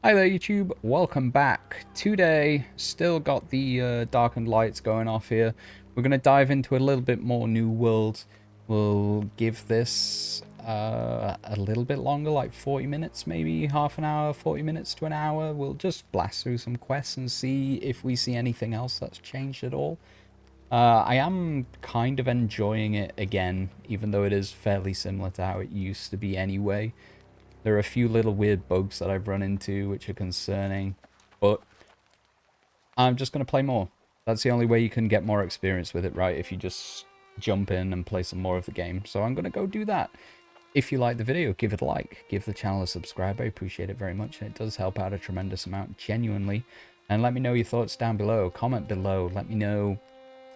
Hi there YouTube, welcome back. Today, still got the darkened lights going off here. We're going to dive into a little bit more New World. We'll give this a little bit longer, like 40 minutes, maybe half an hour, 40 minutes to an hour. We'll just blast through some quests and see if we see anything else that's changed at all. I am kind of enjoying it again, even though it is fairly similar to how it used to be anyway. There are a few little weird bugs that I've run into which are concerning, but I'm just going to play more. That's the only way you can get more experience with it, right? If you just jump in and play some more of the game. So I'm going to go do that. If you like the video, give it a like. Give the channel a subscribe. I appreciate it very much. And it does help out a tremendous amount, genuinely. And let me know your thoughts down below. Comment below. Let me know,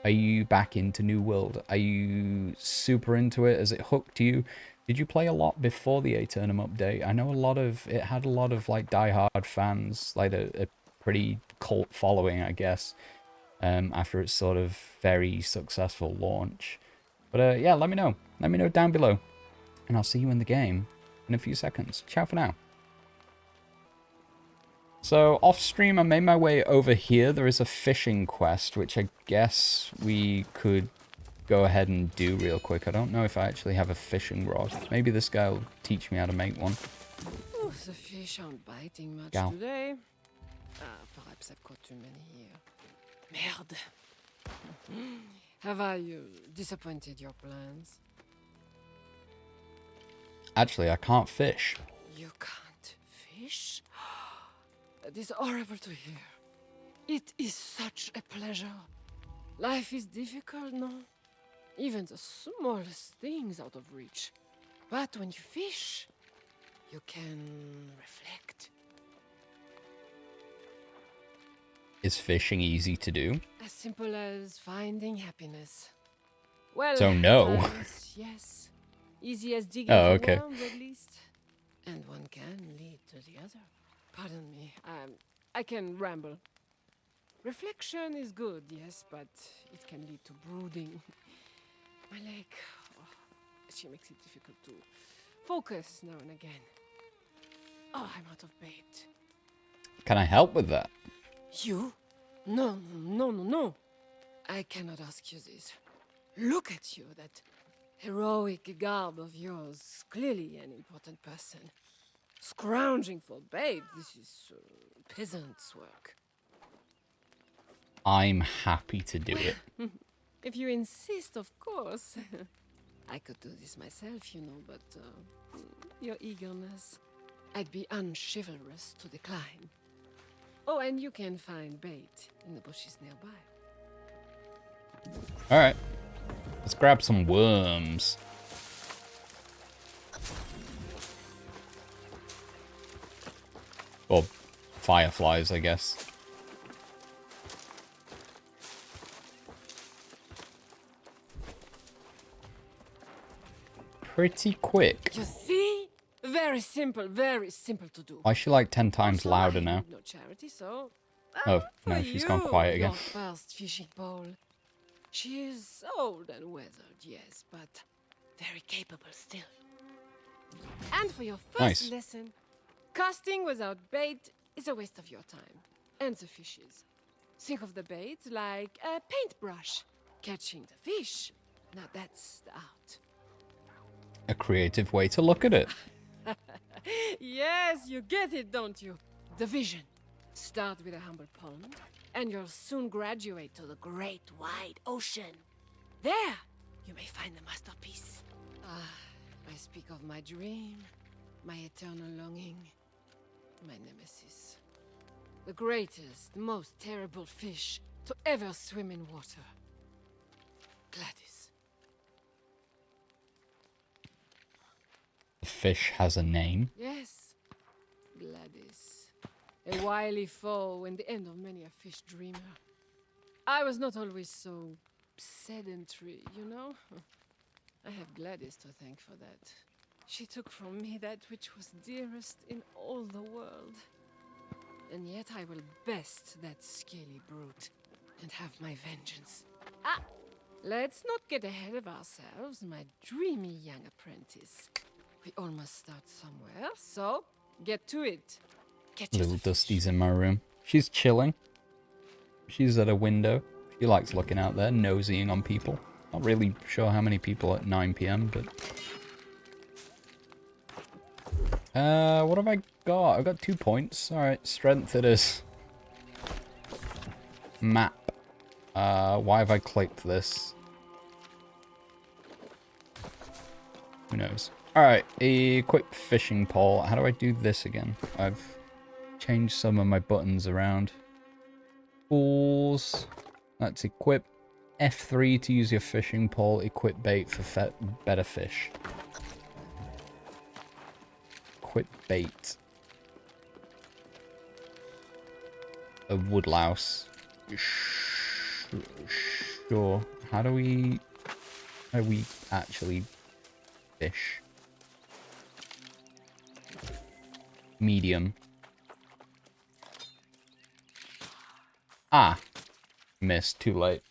are you back into New World? Are you super into it? Has it hooked you? Did you play a lot before the Aeternum update? I know it had a lot of like diehard fans, like a pretty cult following, I guess, after its sort of very successful launch. But yeah, let me know. Let me know down below. And I'll see you in the game in a few seconds. Ciao for now. So off stream, I made my way over here. There is a fishing quest, which I guess we could go ahead and do real quick. I don't know if I actually have a fishing rod. Maybe this guy will teach me how to make one. Oh, the fish aren't biting much today. Perhaps I've caught too many here. Merde. Have I disappointed your plans? Actually, I can't fish. You can't fish? That is horrible to hear. It is such a pleasure. Life is difficult, no? Even the smallest things out of reach. But when you fish, you can reflect. Is fishing easy to do? As simple as finding happiness. Well, so no. Yes. Easy as digging for worms, at least. And one can lead to the other. Pardon me, I can ramble. Reflection is good, yes, but it can lead to brooding. My leg, she makes it difficult to focus now and again. Oh, I'm out of bait. Can I help with that? You? No, no, no, no. I cannot ask you this. Look at you, that heroic garb of yours. Clearly an important person. Scrounging for bait, this is peasant's work. I'm happy to do it. If you insist, of course. I could do this myself, you know, but your eagerness, I'd be unchivalrous to decline. Oh, and you can find bait in the bushes nearby. Alright. Let's grab some worms. Or fireflies, I guess. Pretty quick. You see? Very simple to do. Why is she like 10 times also, louder now? No charity, so Oh, no, she's gone quiet again. Your first fishing pole. She is old and weathered, yes, but very capable still. And for your first lesson, casting without bait is a waste of your time. And the fishes. Think of the bait like a paintbrush. Catching the fish. Now that's the art. A creative way to look at it. Yes, you get it, don't you? The vision. Start with a humble pond, and you'll soon graduate to the great wide ocean. There, you may find the masterpiece. I speak of my dream, my eternal longing, my nemesis. The greatest, most terrible fish to ever swim in water. Gladys. The fish has a name. Yes, Gladys. A wily foe and the end of many a fish dreamer. I was not always so sedentary, you know? I have Gladys to thank for that. She took from me that which was dearest in all the world. And yet I will best that scaly brute and have my vengeance. Ah! Let's not get ahead of ourselves, my dreamy young apprentice. We all must start somewhere, so get to it. catches Little a fish. Dusty's in my room. She's chilling. She's at a window. She likes looking out there, nosying on people. Not really sure how many people at 9 PM, but... what have I got? I've got 2 points. Alright, strength it is. Map. Why have I clicked this? Who knows? Alright, equip fishing pole. How do I do this again? I've changed some of my buttons around. Tools. Let's equip. F3 to use your fishing pole. Equip bait for better fish. Equip bait. A woodlouse. Sure. How do we actually fish? Medium. Ah. Missed. Too late.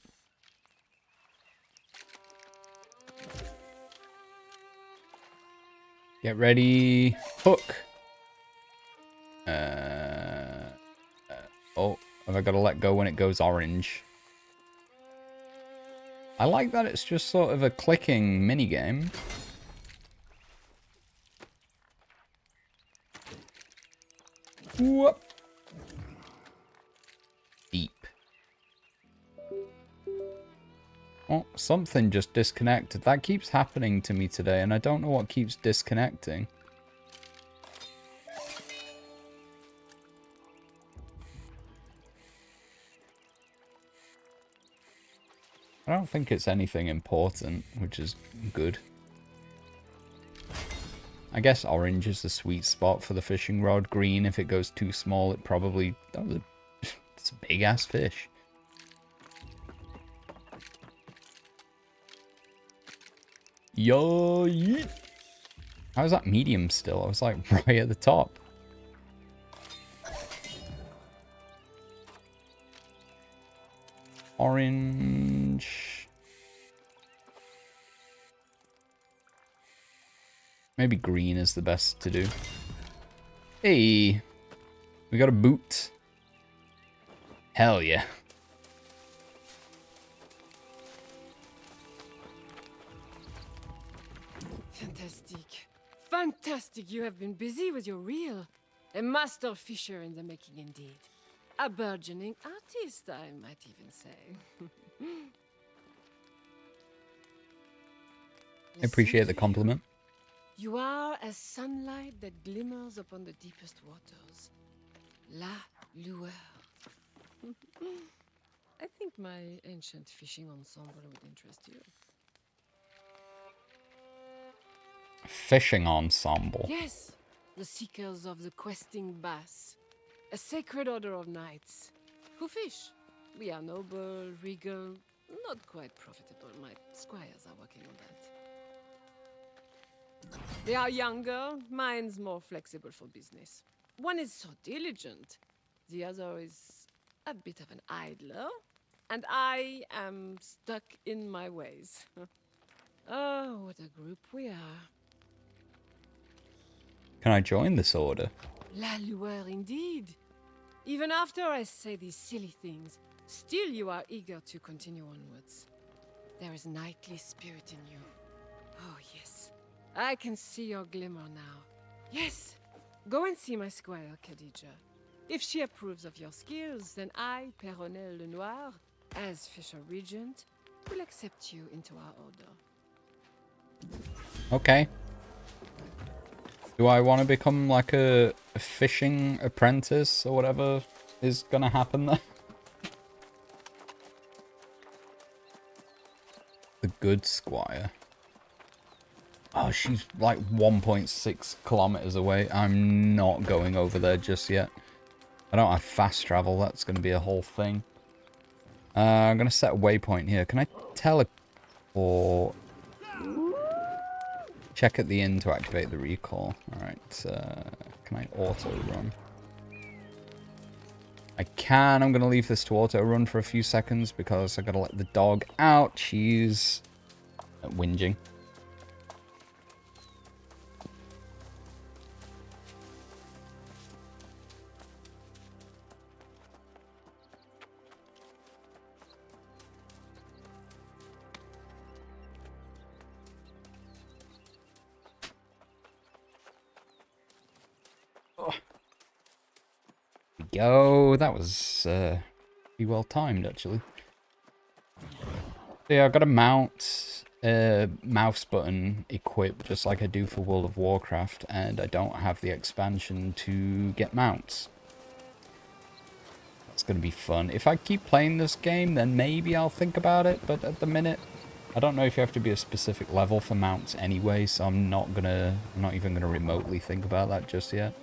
Get ready. Hook. Oh, have I got to let go when it goes orange? I like that it's just sort of a clicking minigame. Whoop. Deep. Oh, something just disconnected. That keeps happening to me today, and I don't know what keeps disconnecting. I don't think it's anything important, which is good. I guess orange is the sweet spot for the fishing rod. Green, if it goes too small, it probably... It's a big-ass fish. Yo, yeet. How is that medium still? I was like right at the top. Orange. Maybe green is the best to do. Hey, we got a boot. Hell yeah. Fantastic. Fantastic. You have been busy with your reel. A master fisher in the making indeed. A burgeoning artist, I might even say. I appreciate the compliment. You are as sunlight that glimmers upon the deepest waters. La lueur. I think my ancient fishing ensemble would interest you. Fishing ensemble. Yes, the seekers of the questing bass. A sacred order of knights who fish. We are noble, regal, not quite profitable. My squires are working on that. They are younger, mine's more flexible for business. One is so diligent, the other is a bit of an idler, and I am stuck in my ways. Oh, what a group we are. Can I join this order? La lueur indeed. Even after I say these silly things, still you are eager to continue onwards. There is knightly spirit in you. Oh yes, I can see your glimmer now. Yes, go and see my squire, Khadija. If she approves of your skills, then I, Perronel le Noir, as Fisher Regent, will accept you into our order. Okay. Do I want to become like a fishing apprentice or whatever is gonna happen there? The good squire. Oh, she's like 1.6 kilometers away. I'm not going over there just yet. I don't have fast travel. That's going to be a whole thing. I'm going to set a waypoint here. Can I teleport? Check at the inn to activate the recall. Alright. Can I auto run? I can. I'm going to leave this to auto run for a few seconds because I got to let the dog out. She's whinging. go. That was pretty well timed, actually. So yeah, I've got a mouse button equipped just like I do for World of Warcraft, and I don't have the expansion to get mounts. That's going to be fun. If I keep playing this game, then maybe I'll think about it, but at the minute, I don't know if you have to be a specific level for mounts anyway, so I'm not even gonna remotely think about that just yet.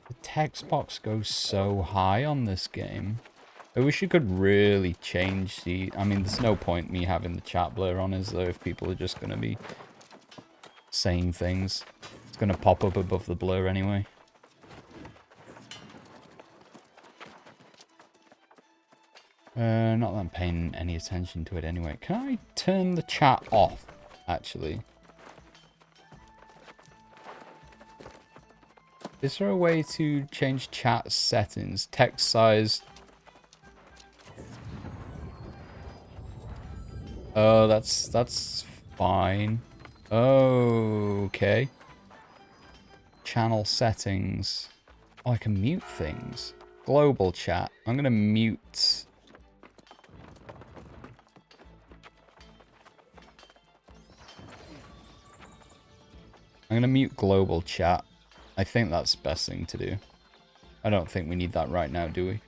The text box goes so high on this game. I wish you could really change the... I mean, there's no point me having the chat blur on, is there, if people are just gonna be saying things. It's gonna pop up above the blur anyway. Not that I'm paying any attention to it anyway. Can I turn the chat off, actually? Is there a way to change chat settings? Text size. Oh, that's fine. Oh, okay. Channel settings. Oh, I can mute things. Global chat. I'm gonna mute... I'm gonna mute global chat. I think that's the best thing to do. I don't think we need that right now, do we?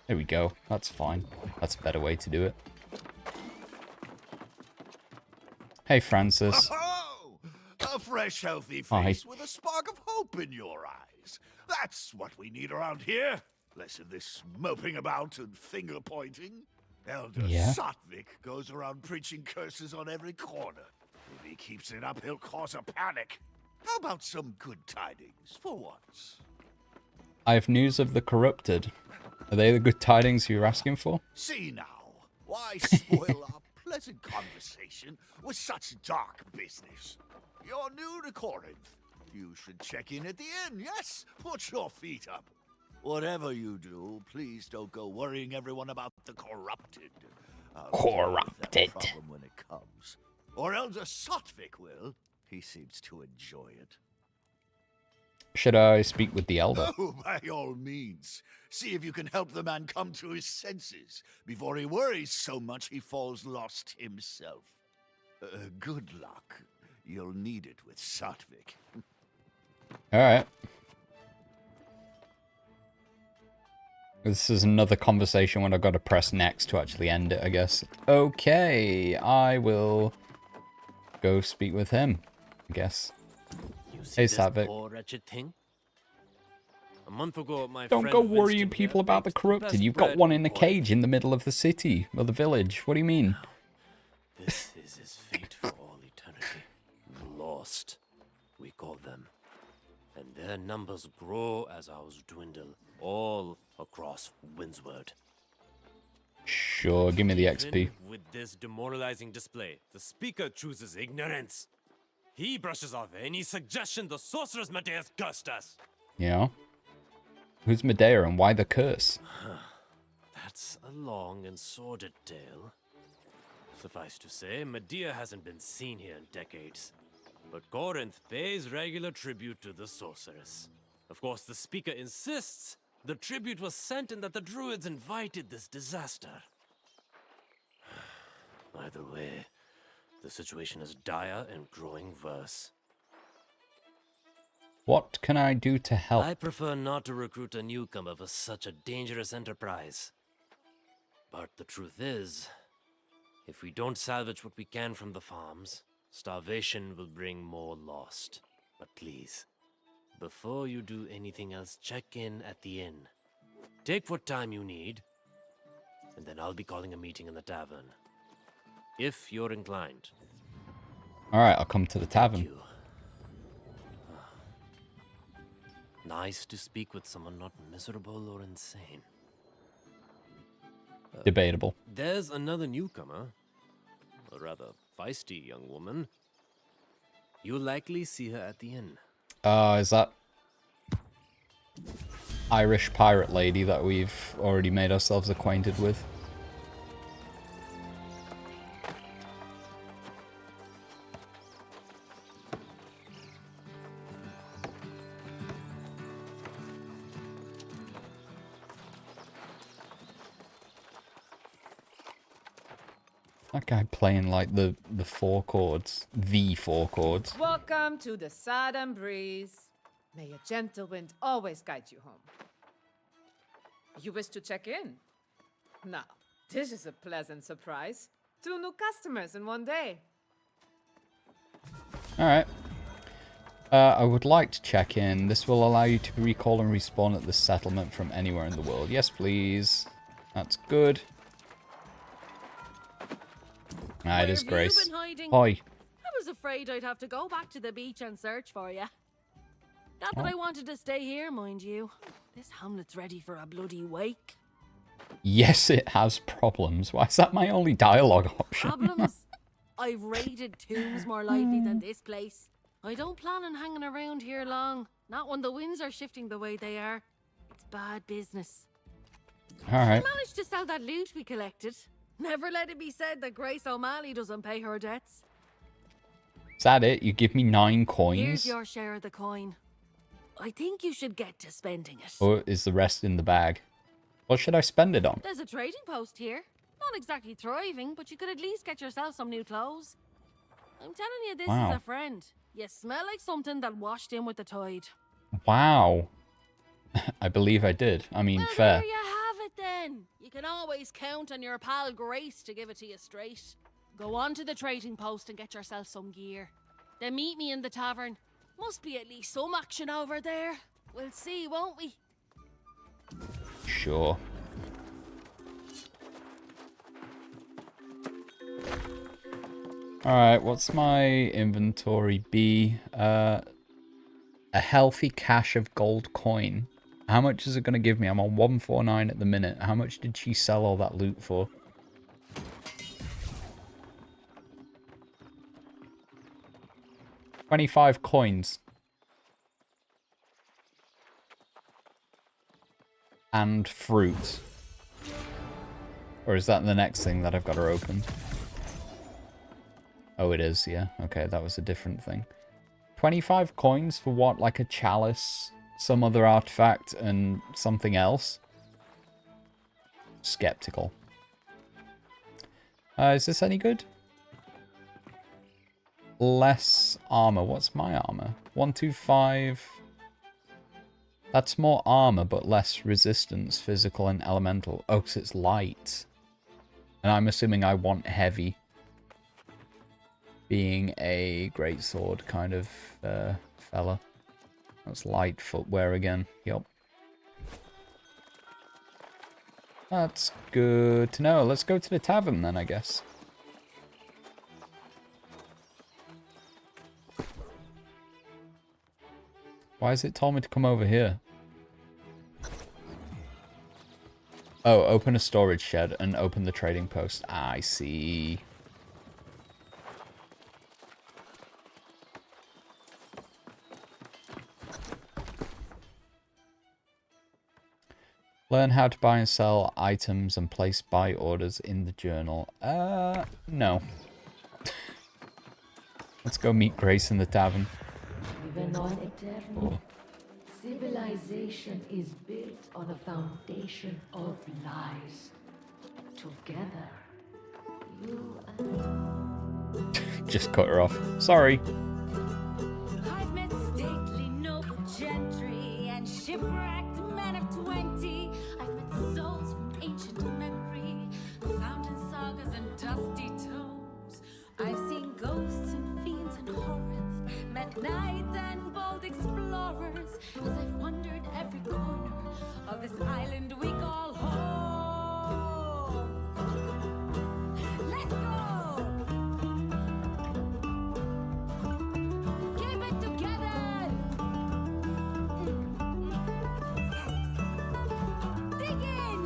There we go. That's fine. That's a better way to do it. Hey, Francis. Oh, a fresh, healthy face with a spark of hope in your eyes. That's what we need around here. Less of this moping about and finger-pointing. Elder Satvik goes around preaching curses on every corner. If he keeps it up, he'll cause a panic. How about some good tidings for once? I have news of the corrupted. Are they the good tidings you were asking for? See now, why spoil our pleasant conversation with such dark business? You're new to Corinth. You should check in at the inn, yes? Put your feet up. Whatever you do, please don't go worrying everyone about the corrupted. Corrupted. Problem when it comes. Or Elder Satvik will. He seems to enjoy it. Should I speak with the elder? Oh, by all means. See if you can help the man come to his senses before he worries so much he falls lost himself. Good luck. You'll need it with Satvik. Alright. This is another conversation when I've got to press next to actually end it, I guess. Okay, I will go speak with him, I guess. Hey, Satvik. Wretched thing? A month ago, my Don't friend go worrying Winston people here about the baked corrupted. best You've got bread one on in a Corinth. cage in the middle of the city, or the village. What do you mean? This is his fate for all eternity. Lost, we call them. And their numbers grow as ours dwindle, all across Windsward. Sure, give me the XP. Even with this demoralizing display, the speaker chooses ignorance. He brushes off any suggestion the sorceress Medea's cursed us. Yeah. Who's Medea and why the curse? That's a long and sordid tale. Suffice to say, Medea hasn't been seen here in decades. But Corinth pays regular tribute to the sorceress. Of course, the speaker insists the tribute was sent and that the druids invited this disaster. Either way, the situation is dire and growing worse. What can I do to help? I prefer not to recruit a newcomer for such a dangerous enterprise. But the truth is, if we don't salvage what we can from the farms, starvation will bring more lost. But please, before you do anything else, check in at the inn. Take what time you need, and then I'll be calling a meeting in the tavern. If you're inclined. Alright, I'll come to the tavern. Thank you. Nice to speak with someone not miserable or insane. Debatable. There's another newcomer. A rather feisty young woman. You'll likely see her at the inn. Is that Irish pirate lady that we've already made ourselves acquainted with? That guy playing like the 4 chords. The 4 chords. Welcome to the southern breeze. May a gentle wind always guide you home. You wish to check in? Now, this is a pleasant surprise. 2 new customers in one day. Alright. I would like to check in. This will allow you to recall and respawn at the settlement from anywhere in the world. Yes, please. That's good. Ah, it is Grace. Hi. I was afraid I'd have to go back to the beach and search for you. Not that I wanted to stay here, mind you. This hamlet's ready for a bloody wake. Yes, it has problems. Why is that my only dialogue option? Problems? I've raided tombs more lively than this place. I don't plan on hanging around here long. Not when the winds are shifting the way they are. It's bad business. Alright. I managed to sell that loot we collected. Never let it be said that Grace O'Malley doesn't pay her debts. Is that it? You give me 9 coins? Here's your share of the coin. I think you should get to spending it. Or is the rest in the bag? What should I spend it on? There's a trading post here. Not exactly thriving, but you could at least get yourself some new clothes. I'm telling you, this is a friend. You smell like something that washed in with the tide. Wow. I believe I did. I mean, Well, fair. there you have it then. You can always count on your pal Grace to give it to you straight. Go on to the trading post and get yourself some gear. Then meet me in the tavern. Must be at least some action over there. We'll see, won't we? Sure. Alright, what's my inventory be? A healthy cache of gold coin. How much is it going to give me? I'm on 149 at the minute. How much did she sell all that loot for? $25 coins. And fruit. Or is that the next thing that I've got her open? Oh, it is, yeah. Okay, that was a different thing. 25 coins for what? Like a chalice, some other artifact, and something else? Skeptical. Is this any good? Less armor. What's my armor? 125. That's more armor, but less resistance, physical and elemental. Oh, because it's light. And I'm assuming I want heavy. Being a greatsword kind of fella. That's light footwear again. Yup. That's good to know. Let's go to the tavern then, I guess. Why has it told me to come over here? Oh, open a storage shed and open the trading post. Ah, I see. Learn how to buy and sell items and place buy orders in the journal. No. Let's go meet Grace in the tavern. Even on Aeternum, civilization is built on a foundation of lies. Together, you and Just cut her off. Sorry. I've met stately noble gentry and shipwrecked men of 20. I've met souls from ancient memory, found in sagas and dusty tomes. I've seen ghosts and fiends and horrors, met knights and bold explorers, as I've wandered every corner of this island we call home. Let's go! Keep it together! Dig in!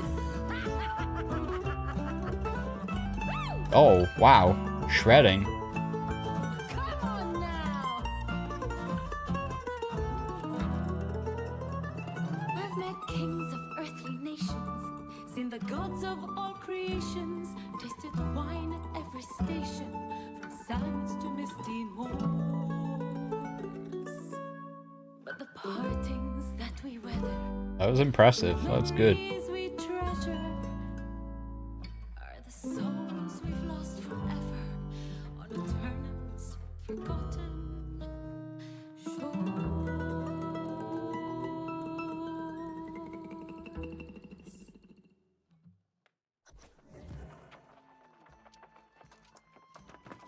Oh, wow. Shredding. Come on now! I've met kings of earthly nations, seen the gods of all creations, tasted wine at every station, from sands to misty moors. But the partings that we weather, That was impressive. That's good. memories we treasure, are the souls we've lost forever.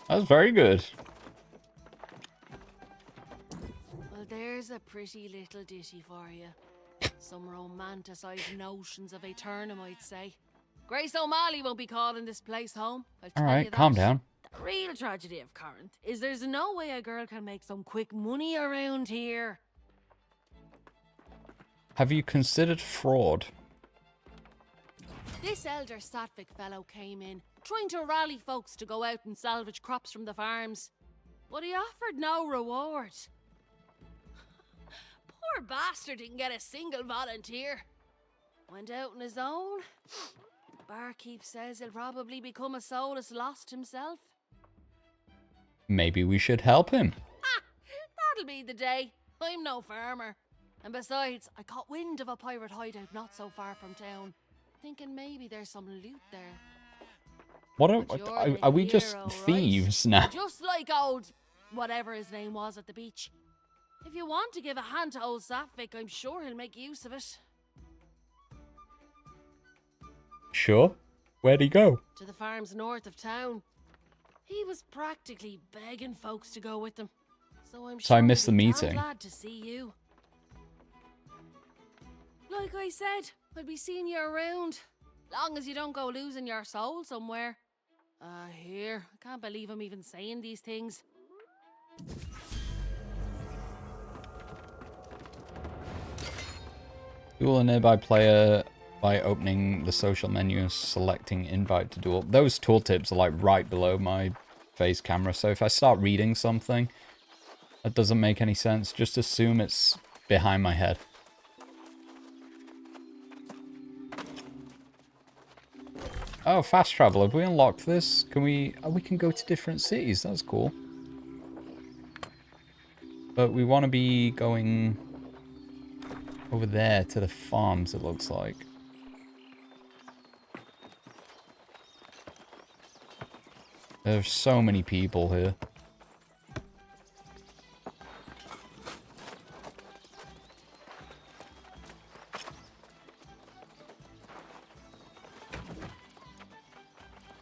That was very good. Well, there's a pretty little ditty for you. Some romanticised notions of Aeternum, I'd say. Grace O'Malley won't be calling this place home. I'll tell you Alright, that. calm down. The real tragedy of Corinth is there's no way a girl can make some quick money around here. Have you considered fraud? This elder Satvik fellow came in, trying to rally folks to go out and salvage crops from the farms. But he offered no reward. Poor bastard didn't get a single volunteer. Went out on his own. Barkeep says he'll probably become a soulless lost himself. Maybe we should help him. That'll be the day. I'm no farmer. And besides, I caught wind of a pirate hideout not so far from town. Thinking maybe there's some loot there. What But you're are the we just hero, right? thieves now? Just like old whatever his name was at the beach. If you want to give a hand to old Satvik, I'm sure he'll make use of it. Sure. Where'd he go? To the farms north of town. He was practically begging folks to go with him. So I'm So sure I missed he'll the be meeting. damn glad to see you. Like I said, I'll be seeing you around. Long as you don't go losing your soul somewhere. Here. I can't believe I'm even saying these things. Duel a nearby player by opening the social menu and selecting invite to duel. Those tooltips are like right below my face camera, so if I start reading something that doesn't make any sense, just assume it's behind my head. Oh, fast travel. Have we unlocked this? Can we... Oh, we can go to different cities. That's cool. But we want to be going over there to the farms, it looks like. There's so many people here.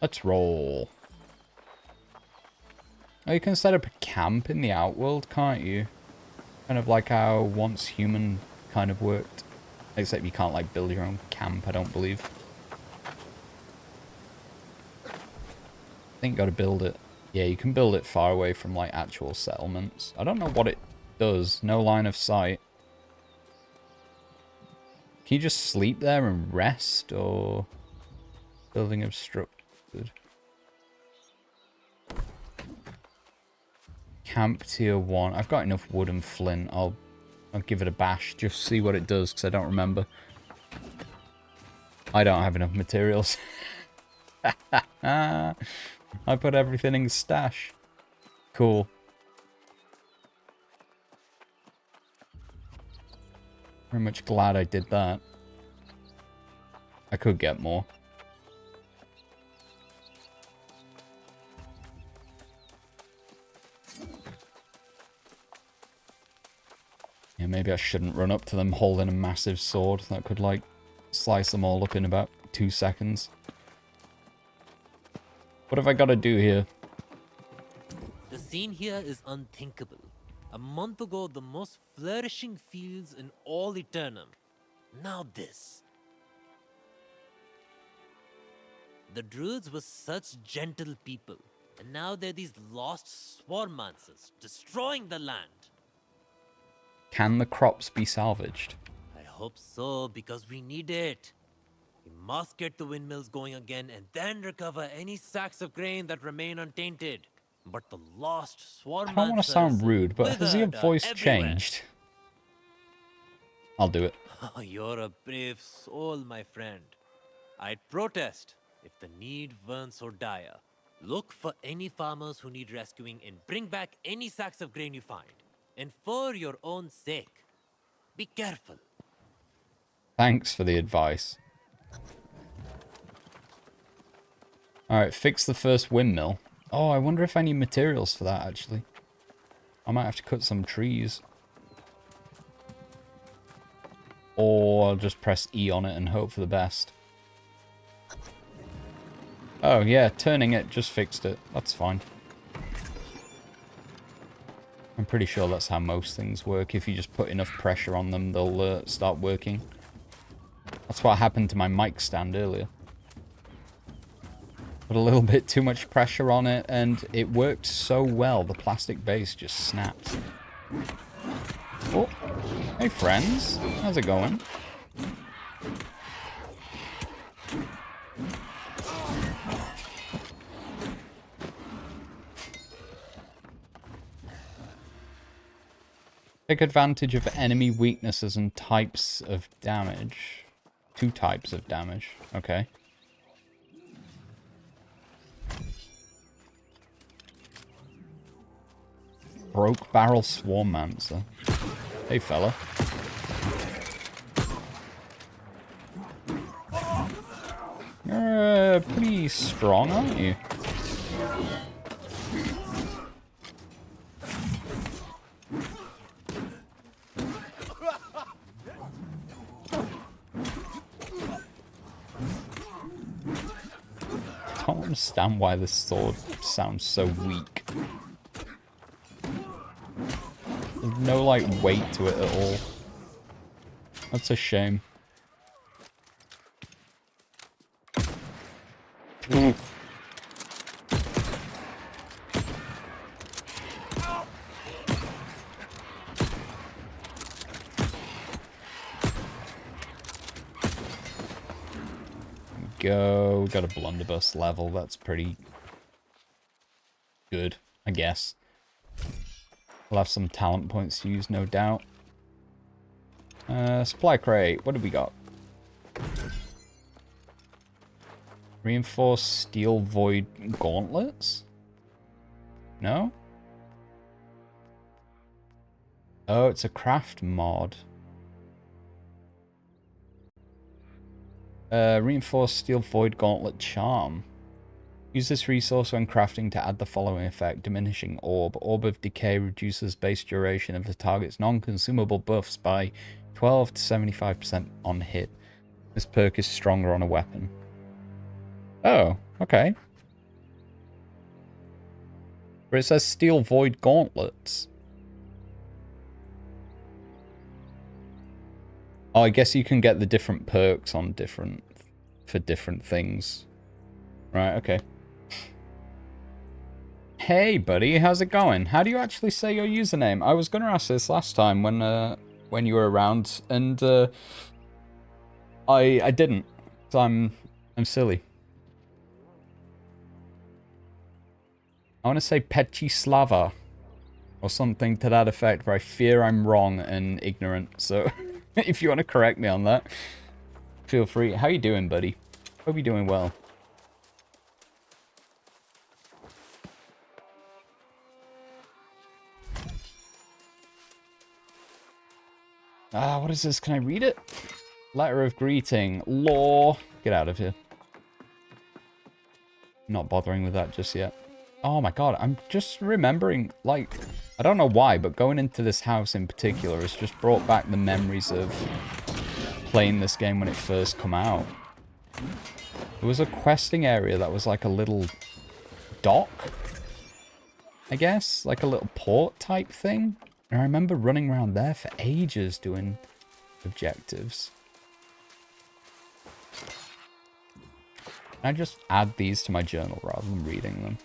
Let's roll. Oh, you can set up a camp in the Outworld, can't you? Kind of like how Once Human kind of worked. Except you can't, like, build your own camp, I don't believe. I think you gotta build it. Yeah, you can build it far away from, like, actual settlements. I don't know what it does. No line of sight. Can you just sleep there and rest, or... Building obstructed? Camp tier 1. I've got enough wood and flint. I'll give it a bash. Just see what it does, because I don't remember. I don't have enough materials. I put everything in the stash. Cool. Very much glad I did that. I could get more. Yeah, maybe I shouldn't run up to them holding a massive sword. That could, like, slice them all up in about 2 seconds. What have I got to do here? The scene here is unthinkable. A month ago, the most flourishing fields in all Aeternum. Now this. The druids were such gentle people, and now they're these lost swarmancers, destroying the land. Can the crops be salvaged? I hope so, because we need it. We must get the windmills going again and then recover any sacks of grain that remain untainted. But the lost swarm. I don't want to sound rude, but has your voice changed? I'll do it. You're a brave soul, my friend. I'd protest if the need weren't so dire. Look for any farmers who need rescuing and bring back any sacks of grain you find. And for your own sake, be careful. Thanks for the advice. Alright, fix the first windmill. Oh, I wonder if I need materials for that, actually. I might have to cut some trees. Or I'll just press E on it and hope for the best. Oh, yeah, turning it just fixed it. That's fine. I'm pretty sure that's how most things work. If you just put enough pressure on them, they'll start working. That's what happened to my mic stand earlier. Put a little bit too much pressure on it, and it worked so well. The plastic base just snapped. Oh, hey friends. How's it going? Take advantage of enemy weaknesses and types of damage. 2 types of damage. Okay. Broke Barrel Swarmmancer. Hey, fella. You're pretty strong, aren't you? I don't understand why this sword sounds so weak. There's no, like, weight to it at all. That's a shame. Go. Got a blunderbuss level. That's pretty good, I guess. We'll have some talent points to use, no doubt. Supply crate. What do we got? Reinforced steel void gauntlets? No? Oh, it's a craft mod. Reinforced steel void gauntlet charm. Use this resource when crafting to add the following effect. Diminishing orb. Orb of decay reduces base duration of the target's non-consumable buffs by 12 to 75% on hit. This perk is stronger on a weapon. Oh, okay. But it says steel void gauntlets. Oh, I guess you can get the different perks on for different things. Right, okay. Hey, buddy, how's it going? How do you actually say your username? I was gonna ask this last time when you were around, and I didn't. So I'm silly. I want to say Pechislava or something to that effect, but I fear I'm wrong and ignorant. So if you want to correct me on that, feel free. How you doing, buddy? Hope you're doing well. What is this? Can I read it? Letter of greeting. Law. Get out of here. Not bothering with that just yet. Oh my god, I'm just remembering, like, I don't know why, but going into this house in particular has just brought back the memories of playing this game when it first come out. There was a questing area that was like a little dock, I guess, like a little port type thing. And I remember running around there for ages doing objectives. I just add these to my journal rather than reading them.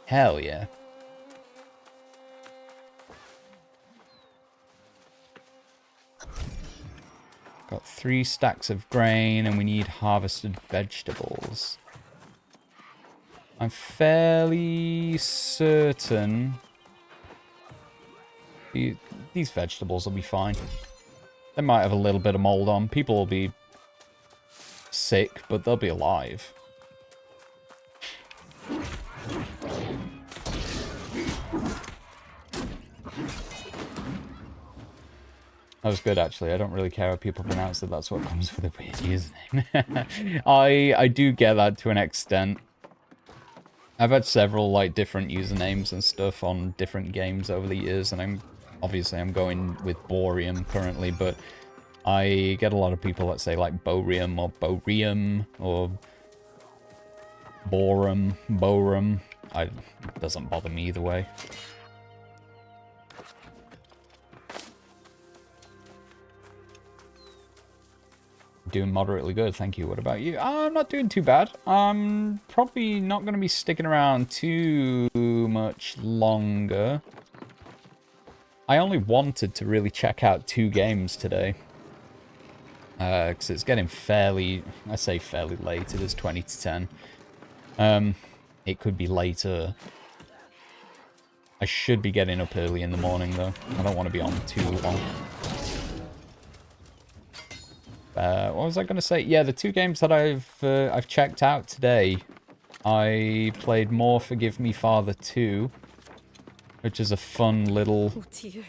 Hell yeah. Got 3 stacks of grain and we need harvested vegetables. I'm fairly certain these vegetables will be fine. They might have a little bit of mold on. People will be sick, but they'll be alive. That was good, actually. I don't really care how people pronounce it. That's what comes with a weird username. I do get that to an extent. I've had several, like, different usernames and stuff on different games over the years, and I'm going with Bohreum currently, but I get a lot of people that say, like, Bohreum or Bohreum or Bohreum. It doesn't bother me either way. Doing moderately good, thank you. What about you? I'm not doing too bad. I'm probably not going to be sticking around too much longer. I only wanted to really check out 2 games today. Because it's getting fairly, I say fairly late, it is 20 to 10. It could be later. I should be getting up early in the morning though. I don't want to be on too long. What was I going to say? Yeah, the 2 games that I've checked out today. I played More Forgive Me Father 2, which is a fun little... Oh dear.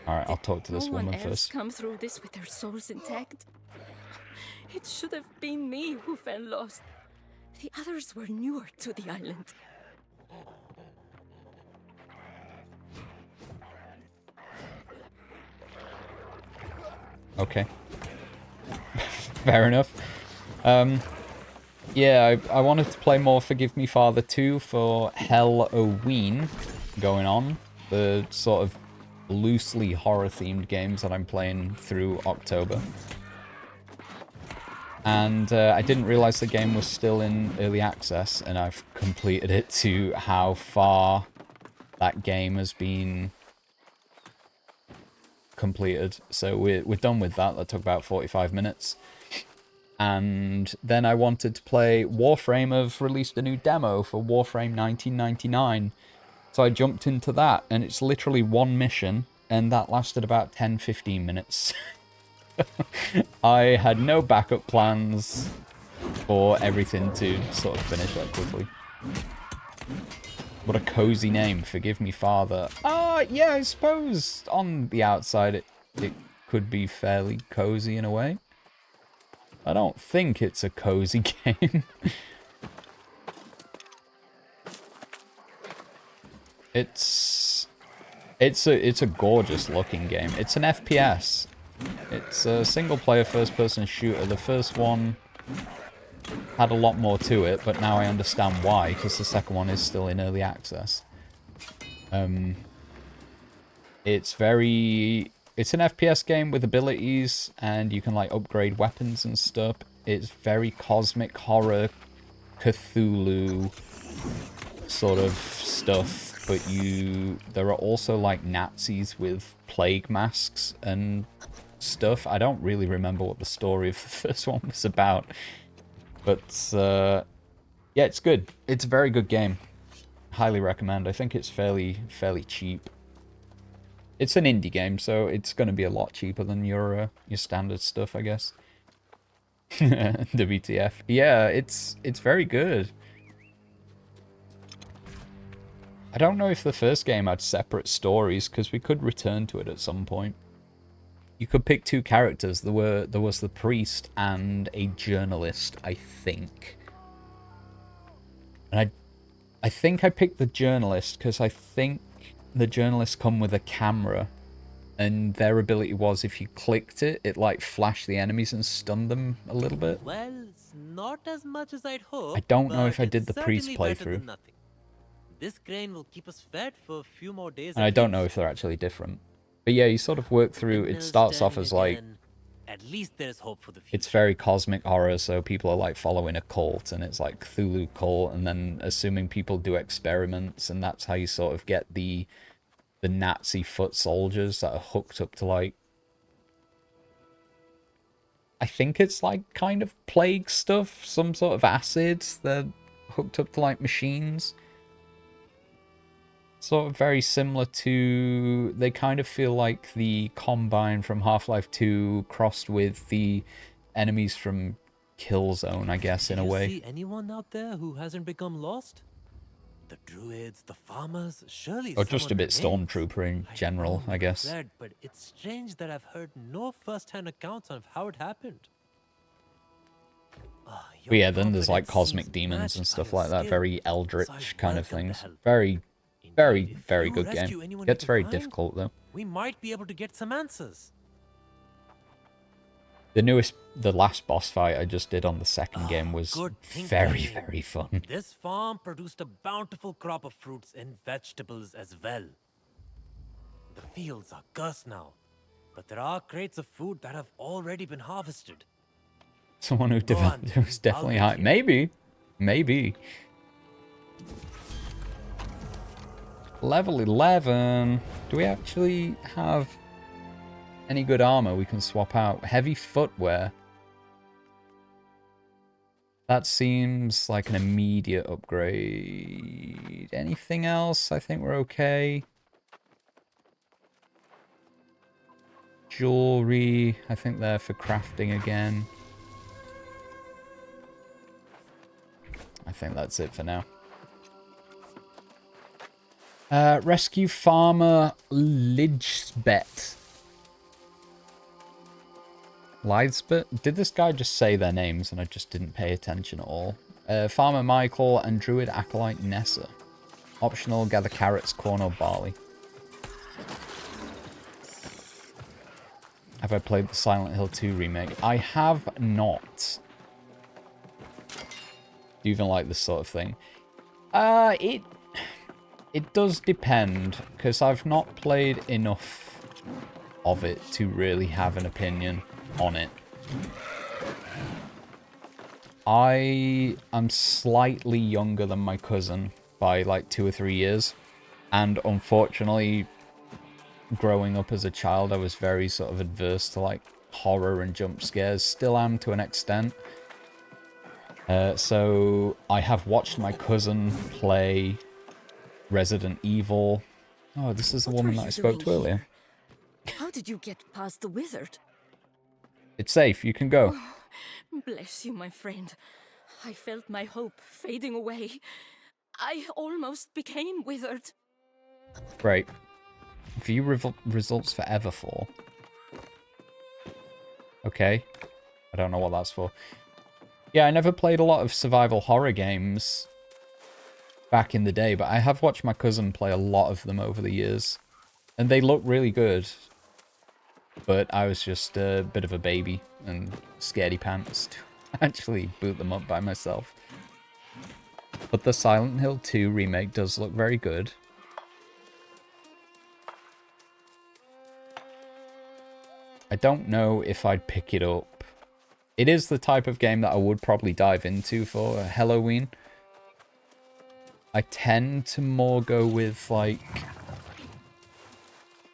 Alright, I'll talk to this woman else first. Come through this with their souls intact. It should have been me who fell lost. The others were newer to the island. Okay. Fair enough. Yeah, I wanted to play more Forgive Me Father 2 for Halloween going on. The sort of loosely horror-themed games that I'm playing through October. And I didn't realize the game was still in early access, and I've completed it to how far that game has been completed. So we're done with that. That took about 45 minutes. And then I wanted to play Warframe. Have released a new demo for Warframe 1999. So I jumped into that, and it's literally 1 mission, and that lasted about 10-15 minutes. I had no backup plans for everything to sort of finish that quickly. What a cozy name, Forgive Me Father. Yeah, I suppose on the outside it could be fairly cozy in a way. I don't think it's a cozy game. It's a gorgeous looking game. It's an FPS. It's a single-player first-person shooter. The first one had a lot more to it, but now I understand why, because the second one is still in early access. It's an FPS game with abilities, and you can like upgrade weapons and stuff. It's very cosmic horror, Cthulhu sort of stuff, but there are also like Nazis with plague masks and stuff. I don't really remember what the story of the first one was about, but yeah, it's good. It's a very good game. Highly recommend. I think it's fairly cheap. It's an indie game, so it's going to be a lot cheaper than your standard stuff, I guess. WTF. Yeah, it's very good. I don't know if the first game had separate stories, because we could return to it at some point. You could pick 2 characters. There was the priest and a journalist, I think. And I think I picked the journalist because I think the journalists come with a camera, and their ability was if you clicked it, it like flashed the enemies and stunned them a little bit. Well, it's not as much as I'd hoped. I don't know if I did the priest playthrough. This grain will keep us fed for a few more days. And I don't know if they're actually different. But yeah, you sort of work through, it starts off as like, at least there's hope for the future. It's very cosmic horror, so people are like following a cult, and it's like Cthulhu cult, and then assuming people do experiments, and that's how you sort of get the Nazi foot soldiers that are hooked up to like, I think it's like kind of plague stuff, some sort of acids. They're hooked up to like machines. Sort of very similar to, they kind of feel like the Combine from Half-Life 2 crossed with the enemies from Killzone, I guess, in a way. Do you see anyone out there who hasn't become lost? The druids, the farmers, surely. Or just a bit Stormtrooper in general, I guess. But it's strange that I've heard no first-hand accounts of how it happened. But yeah, then there's like cosmic demons and stuff like that, very eldritch kind of things. Very good game. Gets very difficult though. We might be able to get some answers. The last boss fight I just did on the second game was very, very fun. This farm produced a bountiful crop of fruits and vegetables as well. The fields are cursed now, but there are crates of food that have already been harvested. Someone who's definitely high. Maybe. Level 11. Do we actually have any good armor we can swap out? Heavy footwear. That seems like an immediate upgrade. Anything else? I think we're okay. Jewelry. I think they're for crafting again. I think that's it for now. Rescue Farmer Lidsbet. Did this guy just say their names and I just didn't pay attention at all? Farmer Michael and Druid Acolyte Nessa. Optional, gather carrots, corn or barley. Have I played the Silent Hill 2 remake? I have not. Do you even like this sort of thing? It does depend, because I've not played enough of it to really have an opinion on it. I am slightly younger than my cousin by like 2 or 3 years, and unfortunately, growing up as a child, I was very sort of adverse to like horror and jump scares. Still am to an extent. So I have watched my cousin play Resident Evil. Oh, this is the woman that I spoke to earlier. How did you get past the wizard? It's safe, you can go. Oh, bless you, my friend. I felt my hope fading away. I almost became withered. Great. View results for Everfall. Okay. I don't know what that's for. Yeah, I never played a lot of survival horror games back in the day, but I have watched my cousin play a lot of them over the years. And they look really good. But I was just a bit of a baby and scaredy pants to actually boot them up by myself. But the Silent Hill 2 remake does look very good. I don't know if I'd pick it up. It is the type of game that I would probably dive into for Halloween. I tend to more go with, like,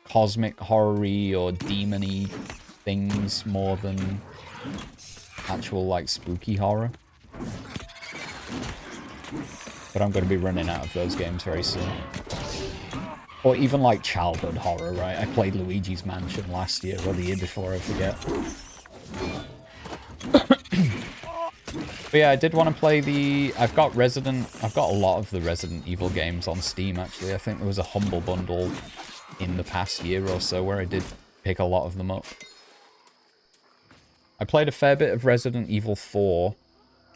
cosmic horror-y or demon-y things more than actual, like, spooky horror. But I'm going to be running out of those games very soon. Or even, like, childhood horror, right? I played Luigi's Mansion last year, or the year before, I forget. But yeah, I did want to play the... I've got a lot of the Resident Evil games on Steam, actually. I think there was a Humble Bundle in the past year or so where I did pick a lot of them up. I played a fair bit of Resident Evil 4,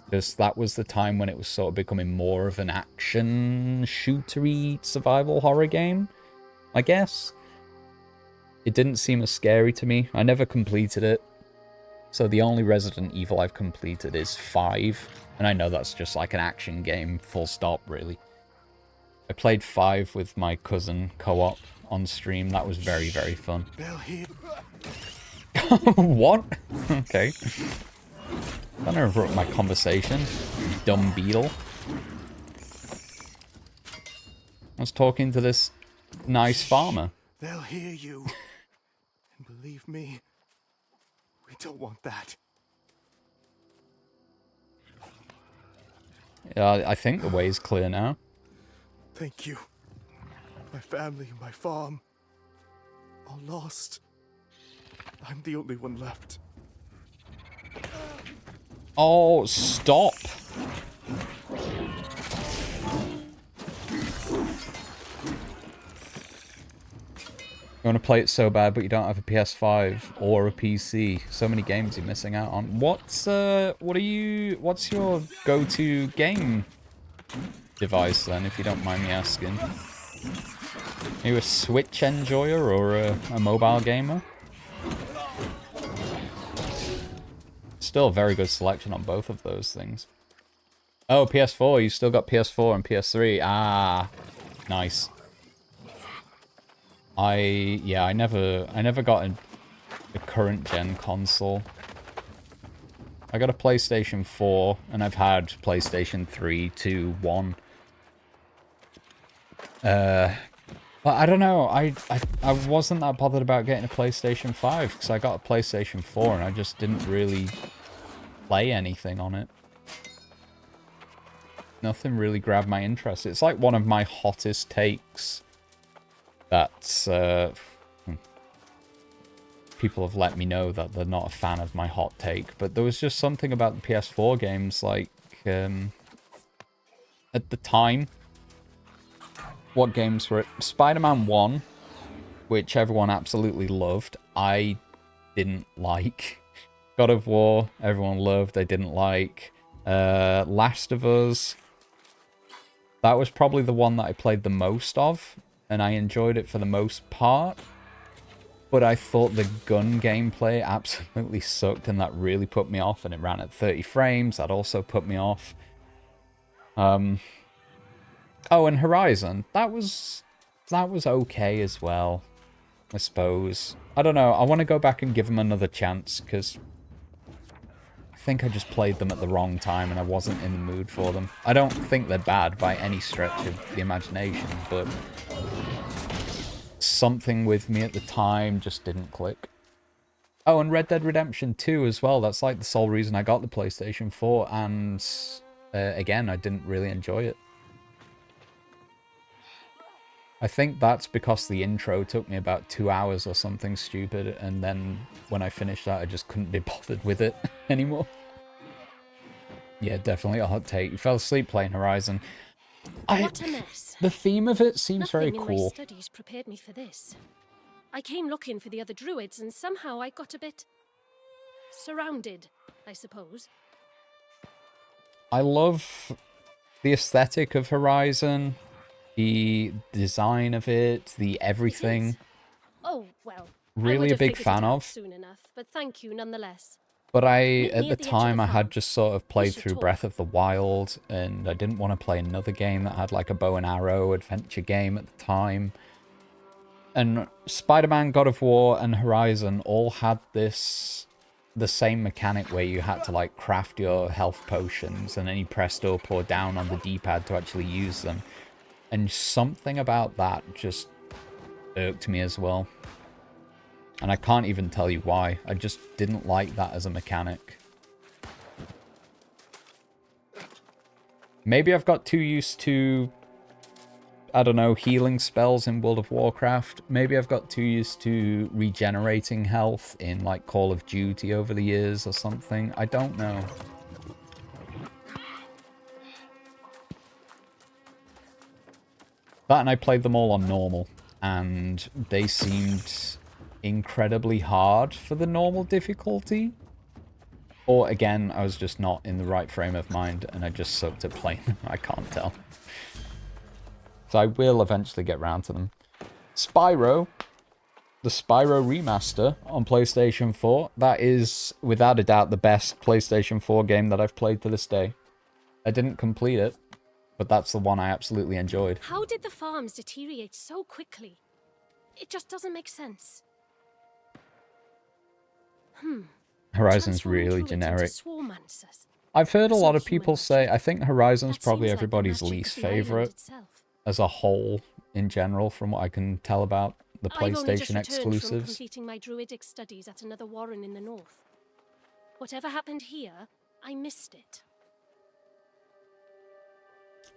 because that was the time when it was sort of becoming more of an action shootery survival horror game, I guess. It didn't seem as scary to me. I never completed it. So the only Resident Evil I've completed is 5. And I know that's just like an action game, full stop, really. I played 5 with my cousin co-op on stream. That was very, very fun. What? Okay. Don't interrupt my conversation, dumb beetle. I was talking to this nice farmer. They'll hear you. And believe me, we don't want that. Yeah, I think the way is clear now. Thank you. My family and my farm are lost. I'm the only one left. Oh, stop. You want to play it so bad, but you don't have a PS5 or a PC. So many games you're missing out on. What's your go-to game device then, if you don't mind me asking? Are you a Switch enjoyer or a mobile gamer? still a very good selection on both of those things. Oh, PS4. You still got PS4 and PS3. Ah, nice. I never got a current gen console. I got a PlayStation 4, and I've had PlayStation 3, 2, 1. But I don't know, I wasn't that bothered about getting a PlayStation 5, because I got a PlayStation 4, and I just didn't really play anything on it. Nothing really grabbed my interest. It's like one of my hottest takes that people have let me know that they're not a fan of my hot take, but there was just something about the PS4 games, like, at the time, what games were it? Spider-Man 1, which everyone absolutely loved, I didn't like. God of War, everyone loved, I didn't like. Last of Us, that was probably the one that I played the most of, and I enjoyed it for the most part. But I thought the gun gameplay absolutely sucked, and that really put me off, and it ran at 30 frames. That also put me off. Oh, and Horizon. That was okay as well, I suppose. I don't know. I want to go back and give them another chance, because I think I just played them at the wrong time, and I wasn't in the mood for them. I don't think they're bad by any stretch of the imagination, but something with me at the time just didn't click. Oh, and Red Dead Redemption 2 as well. That's like the sole reason I got the PlayStation 4, and again, I didn't really enjoy it. I think that's because the intro took me about 2 hours or something stupid, and then when I finished that, I just couldn't be bothered with it anymore. Yeah, definitely a hot take. You fell asleep playing Horizon. What a mess. The theme of it seems very Nothing in cool. my studies prepared me for this. I came looking for the other druids, and somehow I got a bit surrounded, I suppose. I love the aesthetic of Horizon, the design of it, the everything. Oh, well. Really a big fan of. Soon enough, but thank you nonetheless. But at the Meet me at the edge of time, the I had farm. just sort of played should through talk. Breath of the Wild, and I didn't want to play another game that had like a bow and arrow adventure game at the time. And Spider-Man, God of War, and Horizon all had the same mechanic where you had to like craft your health potions, and then you pressed up or down on the D-pad to actually use them. And something about that just irked me as well. And I can't even tell you why. I just didn't like that as a mechanic. Maybe I've got too used to, I don't know, healing spells in World of Warcraft. Maybe I've got too used to regenerating health in like Call of Duty over the years or something. I don't know. That, and I played them all on normal, and they seemed incredibly hard for the normal difficulty. Or again, I was just not in the right frame of mind, and I just sucked at playing them. I can't tell. So I will eventually get round to them. Spyro, the Spyro remaster on PlayStation 4, that is without a doubt the best PlayStation 4 game that I've played to this day. I didn't complete it, but that's the one I absolutely enjoyed. How did the farms deteriorate so quickly? It just doesn't make sense. Horizon's really generic. I've heard a lot of people say, I think Horizon's probably everybody's least favorite as a whole in general, from what I can tell about the PlayStation exclusives. From completing my druidic studies at another warren in the north. Whatever happened here, I missed it.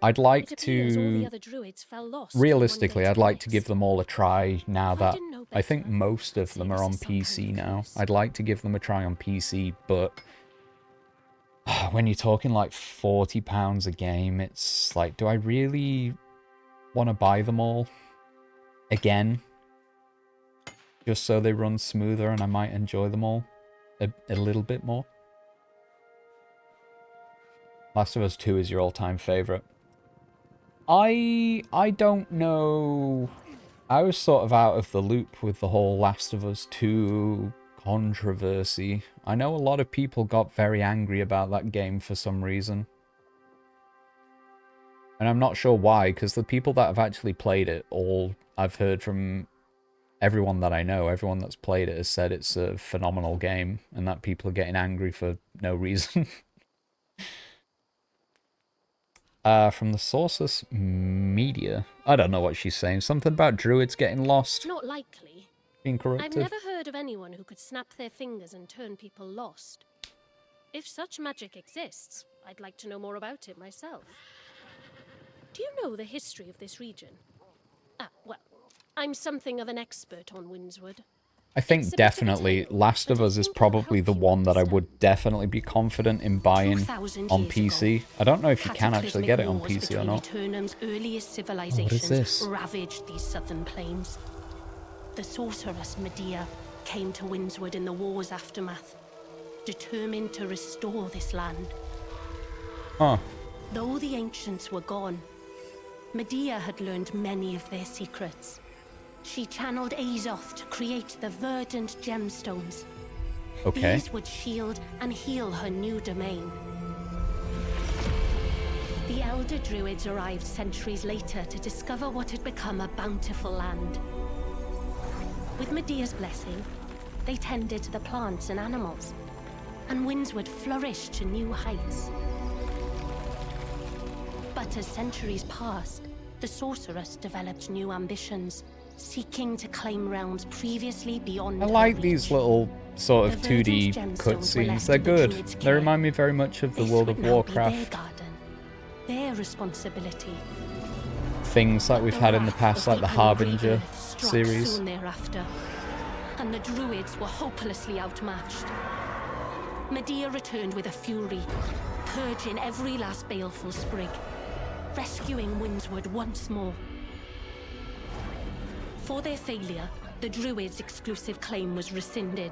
I'd like to, realistically, I'd like to give them all a try now that I think most of them are on PC now. I'd like to give them a try on PC, but when you're talking like £40 a game, it's like, do I really want to buy them all again? Just so they run smoother and I might enjoy them all a little bit more. Last of Us 2 is your all-time favourite. I don't know. I was sort of out of the loop with the whole Last of Us 2 Controversy. I know a lot of people got very angry about that game for some reason. And I'm not sure why, because the people that have actually played it, all I've heard from everyone that I know, everyone that's played it has said it's a phenomenal game, and that people are getting angry for no reason. From the Sources Media. I don't know what she's saying. Something about druids getting lost. Not likely. Being I've corrupted. never heard of anyone who could snap their fingers and turn people lost. If such magic exists, I'd like to know more about it myself. Do you know the history of this region? Well, I'm something of an expert on Windswood. I think definitely Last of Us is probably the one that I would definitely be confident in buying on PC. I don't know if you can actually get it on PC or not. Aeternum's earliest civilizations what is this? ravaged these southern plains. The sorceress Medea came to Windswood in the war's aftermath, determined to restore this land. Huh. Though the ancients were gone, Medea had learned many of their secrets. She channeled Azoth to create the verdant gemstones. Okay. These would shield and heal her new domain. The Elder Druids arrived centuries later to discover what had become a bountiful land. With Medea's blessing, they tended to the plants and animals, and Windswood flourished to new heights. But as centuries passed, the sorceress developed new ambitions, seeking to claim realms previously beyond I her like reach. these little sort of 2D cutscenes. They're good. They remind me very much of the This World would of now be their Warcraft garden, their responsibility. things that we've had in the past, like the Harbinger series. Soon thereafter, and the druids were hopelessly outmatched. Medea returned with a fury, purging every last baleful sprig, rescuing Windswood once more. For their failure, the druids' exclusive claim was rescinded,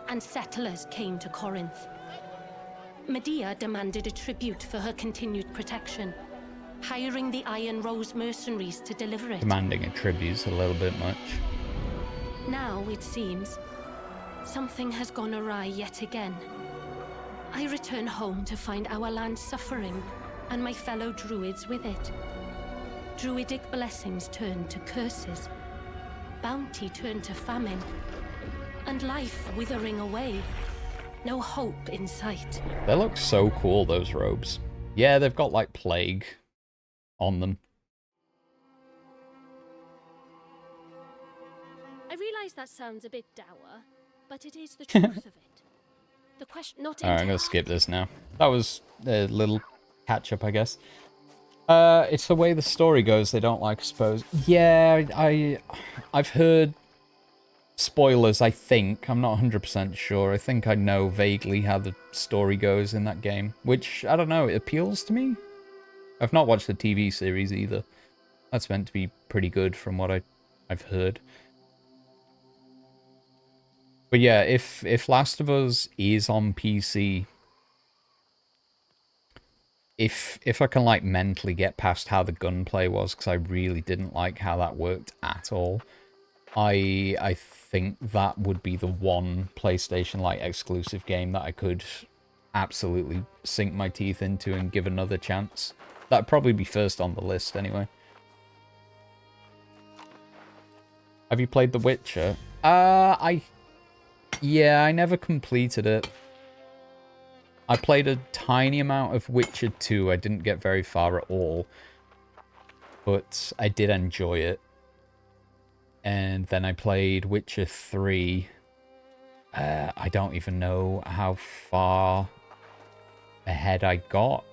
and settlers came to Corinth. Medea demanded a tribute for her continued protection, hiring the Iron Rose mercenaries to deliver it. Demanding a tribute's a little bit much. Now, it seems, something has gone awry yet again. I return home to find our land suffering, and my fellow druids with it. Druidic blessings turned to curses, bounty turned to famine, and life withering away. No hope in sight. They look so cool, those robes. Yeah, they've got like plague on them. I realize that sounds a bit dour, but it is the truth of it. The question, not Alright, I'm gonna skip this now. That was a little catch-up, I guess. It's the way the story goes they don't like, I suppose. Yeah, I've heard spoilers, I think. I'm not 100% sure. I think I know vaguely how the story goes in that game. Which, I don't know, it appeals to me. I've not watched the TV series either. That's meant to be pretty good from what I've heard. But yeah, if Last of Us is on PC, if I can like mentally get past how the gunplay was, because I really didn't like how that worked at all, I think that would be the one PlayStation like exclusive game that I could absolutely sink my teeth into and give another chance. That'd probably be first on the list anyway. Have you played The Witcher? Yeah, I never completed it. I played a tiny amount of Witcher 2. I didn't get very far at all. But I did enjoy it. And then I played Witcher 3. I don't even know how far ahead I got.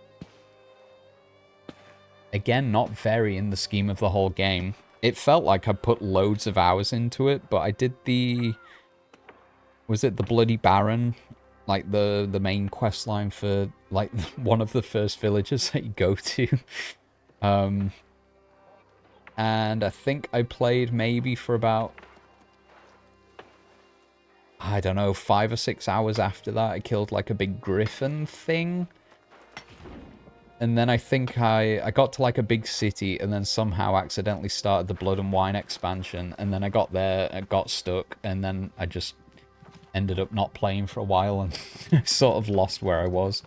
Again, not very in the scheme of the whole game. It felt like I put loads of hours into it, but I did the... Was it the Bloody Baron? Like the main quest line for like one of the first villages that you go to. And I think I played maybe for about, I don't know, 5 or 6 hours after that. I killed like a big griffin thing. And then I think I got to like a big city and then somehow accidentally started the Blood and Wine expansion. And then I got there, I got stuck, and then I just ended up not playing for a while and sort of lost where I was.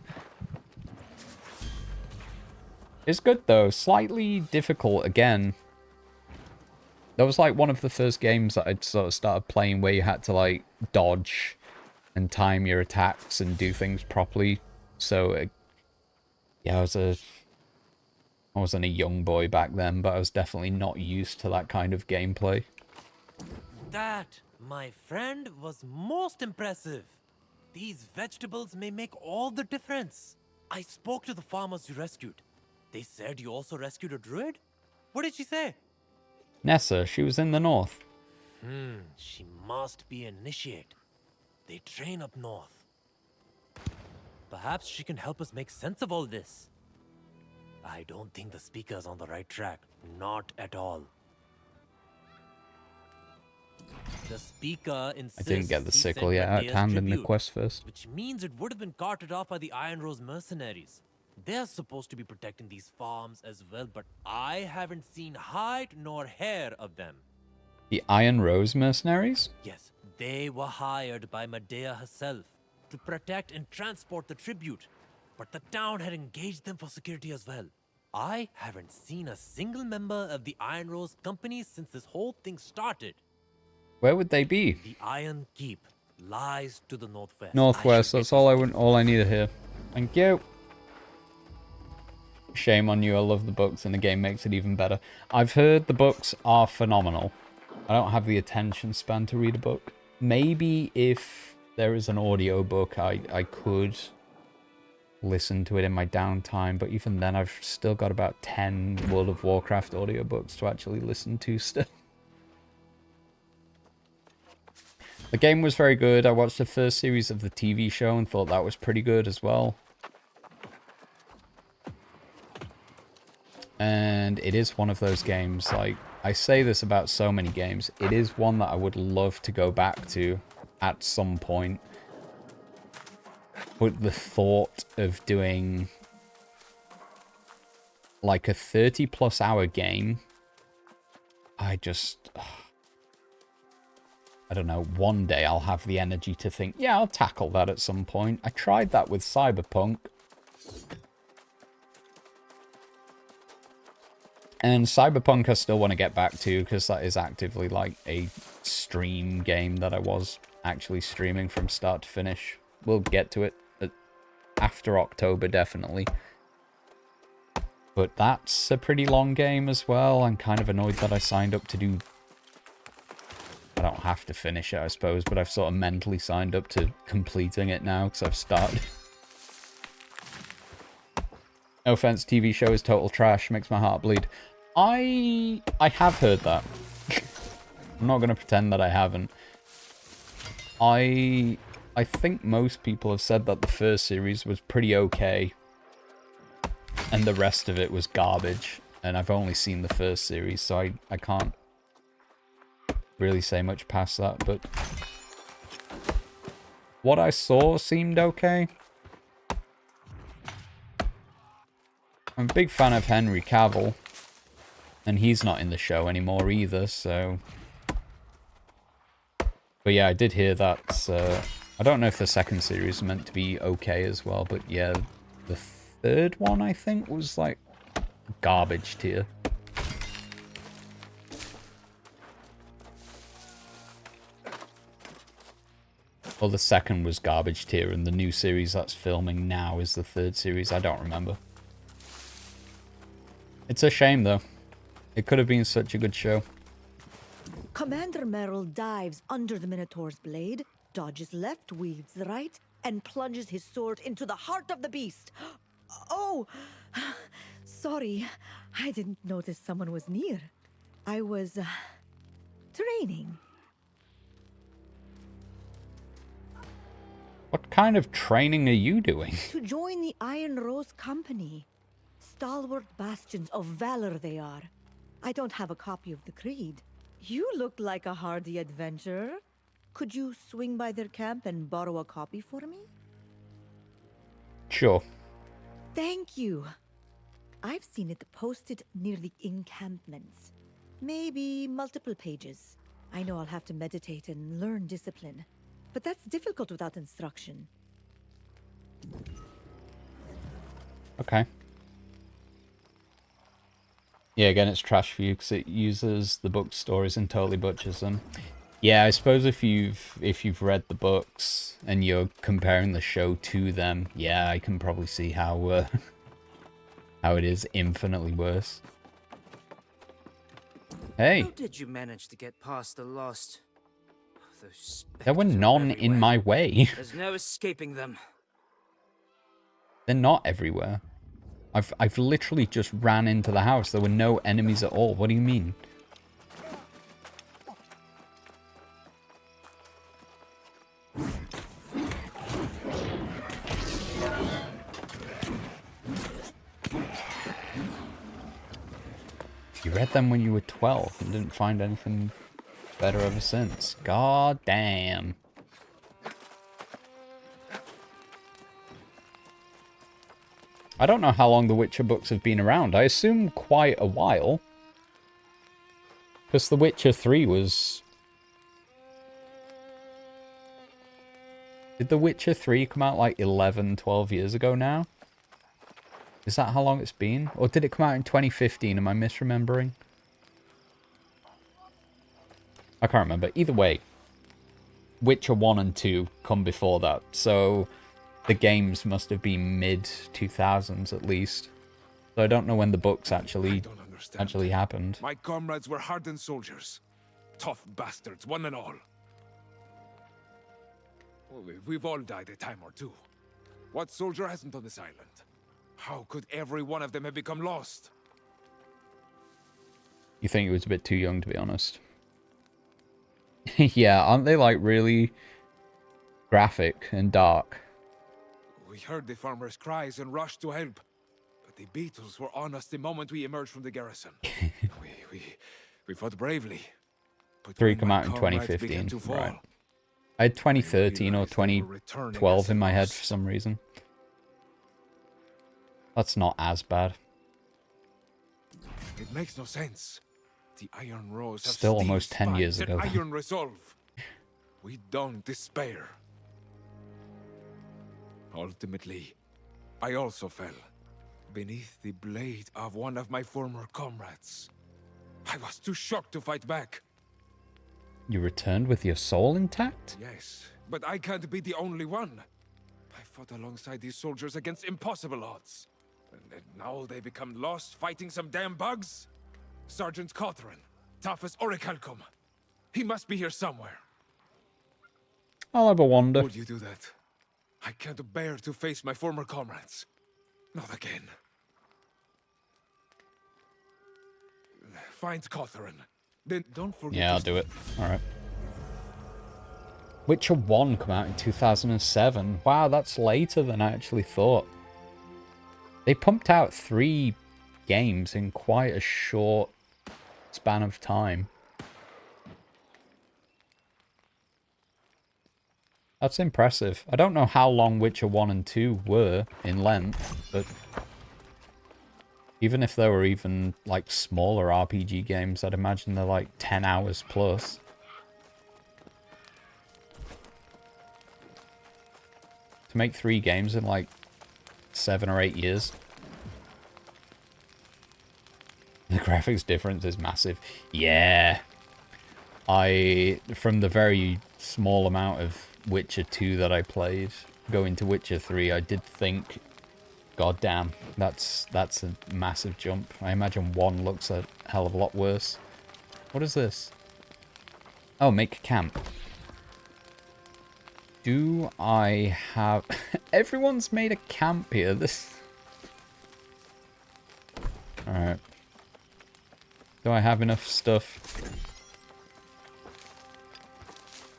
It's good though, slightly difficult again. That was like one of the first games that I'd sort of started playing where you had to like dodge and time your attacks and do things properly. So yeah, I wasn't a young boy back then, but I was definitely not used to that kind of gameplay. That, my friend, was most impressive. These vegetables may make all the difference. I spoke to the farmers you rescued. They said you also rescued a druid? What did she say? Nessa, she was in the north. She must be an initiate. They train up north. Perhaps she can help us make sense of all this. I don't think the speaker's on the right track. Not at all. The speaker insists I didn't get the he sickle sent yet out Medea's hand in the tribute, quest first. which means it would have been carted off by the Iron Rose mercenaries. They're supposed to be protecting these farms as well, but I haven't seen hide nor hair of them. The Iron Rose mercenaries? Yes, they were hired by Medea herself to protect and transport the tribute, but the town had engaged them for security as well. I haven't seen a single member of the Iron Rose company since this whole thing started. Where would they be? The Iron Keep lies to the northwest. Northwest, that's all I need to hear. Thank you. Shame on you, I love the books and the game makes it even better. I've heard the books are phenomenal. I don't have the attention span to read a book. Maybe if there is an audio book, I could listen to it in my downtime, but even then I've still got about 10 World of Warcraft audiobooks to actually listen to still. The game was very good. I watched the first series of the TV show and thought that was pretty good as well. And it is one of those games, like, I say this about so many games, it is one that I would love to go back to at some point. But the thought of doing like a 30+ hour game, I don't know, one day I'll have the energy to think, yeah, I'll tackle that at some point. I tried that with Cyberpunk. And Cyberpunk I still want to get back to, because that is actively like a stream game that I was actually streaming from start to finish. We'll get to it after October, definitely. But that's a pretty long game as well. I'm kind of annoyed that I signed up to do... I don't have to finish it, I suppose, but I've sort of mentally signed up to completing it now, because I've started. No offense, TV show is total trash, makes my heart bleed. I have heard that. I'm not going to pretend that I haven't. I think most people have said that the first series was pretty okay, and the rest of it was garbage. And I've only seen the first series, so I can't really say much past that, but what I saw seemed okay. I'm a big fan of Henry Cavill, and he's not in the show anymore either, so... But yeah, I did hear that. I don't know if the second series is meant to be okay as well, but yeah, the third one, I think, was like garbage tier. Well, the second was garbage tier, and the new series that's filming now is the third series. I don't remember. It's a shame, though. It could have been such a good show. Commander Merrill dives under the Minotaur's blade, dodges left, weaves right, and plunges his sword into the heart of the beast. Oh! Sorry, I didn't notice someone was near. I was, training. What kind of training are you doing? To join the Iron Rose Company. Stalwart bastions of valor they are. I don't have a copy of the creed. You look like a hardy adventurer. Could you swing by their camp and borrow a copy for me? Sure. Thank you. I've seen it posted near the encampments. Maybe multiple pages. I know I'll have to meditate and learn discipline. but that's difficult without instruction. Okay. Yeah, again, it's trash for you because it uses the book stories and totally butchers them. Yeah, I suppose if you've read the books and you're comparing the show to them, yeah, I can probably see how how it is infinitely worse. Hey, How did you manage to get past the lost? Those there were specters are none in everywhere. my way. There's no escaping them. They're not everywhere. I've literally just ran into the house. There were no enemies at all. What do you mean? You read them when you were 12 and didn't find anything better ever since. God damn. I don't know how long the Witcher books have been around. I assume quite a while. Because The Witcher 3 was... Did The Witcher 3 come out like 11, 12 years ago now? Is that how long it's been? Or did it come out in 2015? Am I misremembering? I can't remember. Either way, Witcher 1 and 2 come before that. So the games must have been mid-2000s at least. So I don't know when the books actually happened. My comrades were hardened soldiers. Tough bastards, one and all. We've all died a time or two. What soldier hasn't on this island? How could every one of them have become lost? You think it was a bit too young, to be honest? Yeah, aren't they like really graphic and dark? We heard the farmers' cries and rushed to help. But the beetles were on us the moment we emerged from the garrison. we fought bravely. But 3 when come my out in comrades 2015, began to fall, right. I had 2013 or realized they were 2012 in my head returning for some reason. That's not as bad. It makes no sense. The Iron Rose have Still steel almost 10 years spines ago. and iron resolve. We don't despair. Ultimately, I also fell beneath the blade of one of my former comrades. I was too shocked to fight back. You returned with your soul intact? Yes, but I can't be the only one. I fought alongside these soldiers against impossible odds. And now they become lost fighting some damn bugs? Sergeant Cawthron, tough as Orichalcum. He must be here somewhere. I'll have a wander. Would you do that? I can't bear to face my former comrades. Not again. Find Cawthron. Then don't forget. Yeah, I'll do it. Alright. Witcher 1 came out in 2007. Wow, that's later than I actually thought. They pumped out 3 games in quite a short span of time. That's impressive. I don't know how long Witcher 1 and 2 were in length, but even if they were even like smaller RPG games, I'd imagine they're like 10 hours plus. To make 3 games in like 7 or 8 years. The graphics difference is massive. Yeah. From the very small amount of Witcher 2 that I played, going to Witcher 3, I did think, god damn, that's a massive jump. I imagine 1 looks a hell of a lot worse. What is this? Oh, make camp. Do I have... Everyone's made a camp here. Alright. Do I have enough stuff?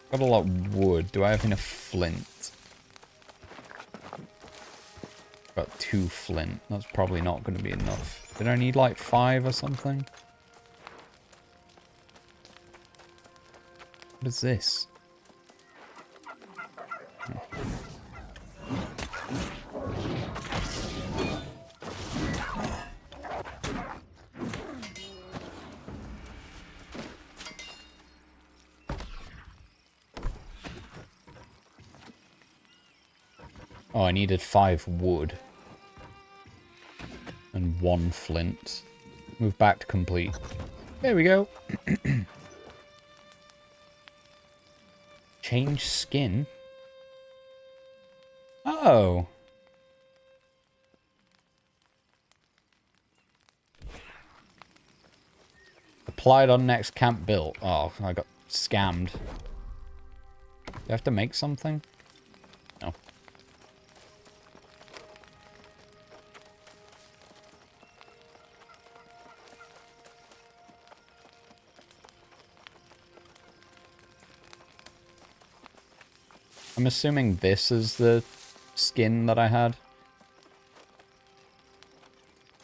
Got a lot of wood. Do I have enough flint? Got 2 flint. That's probably not going to be enough. Did I need like 5 or something? What is this? Oh, I needed 5 wood. And 1 flint. Move back to complete. There we go. Change skin? Oh. Applied on next camp built. Oh, I got scammed. Do I have to make something? No. I'm assuming this is the skin that I had.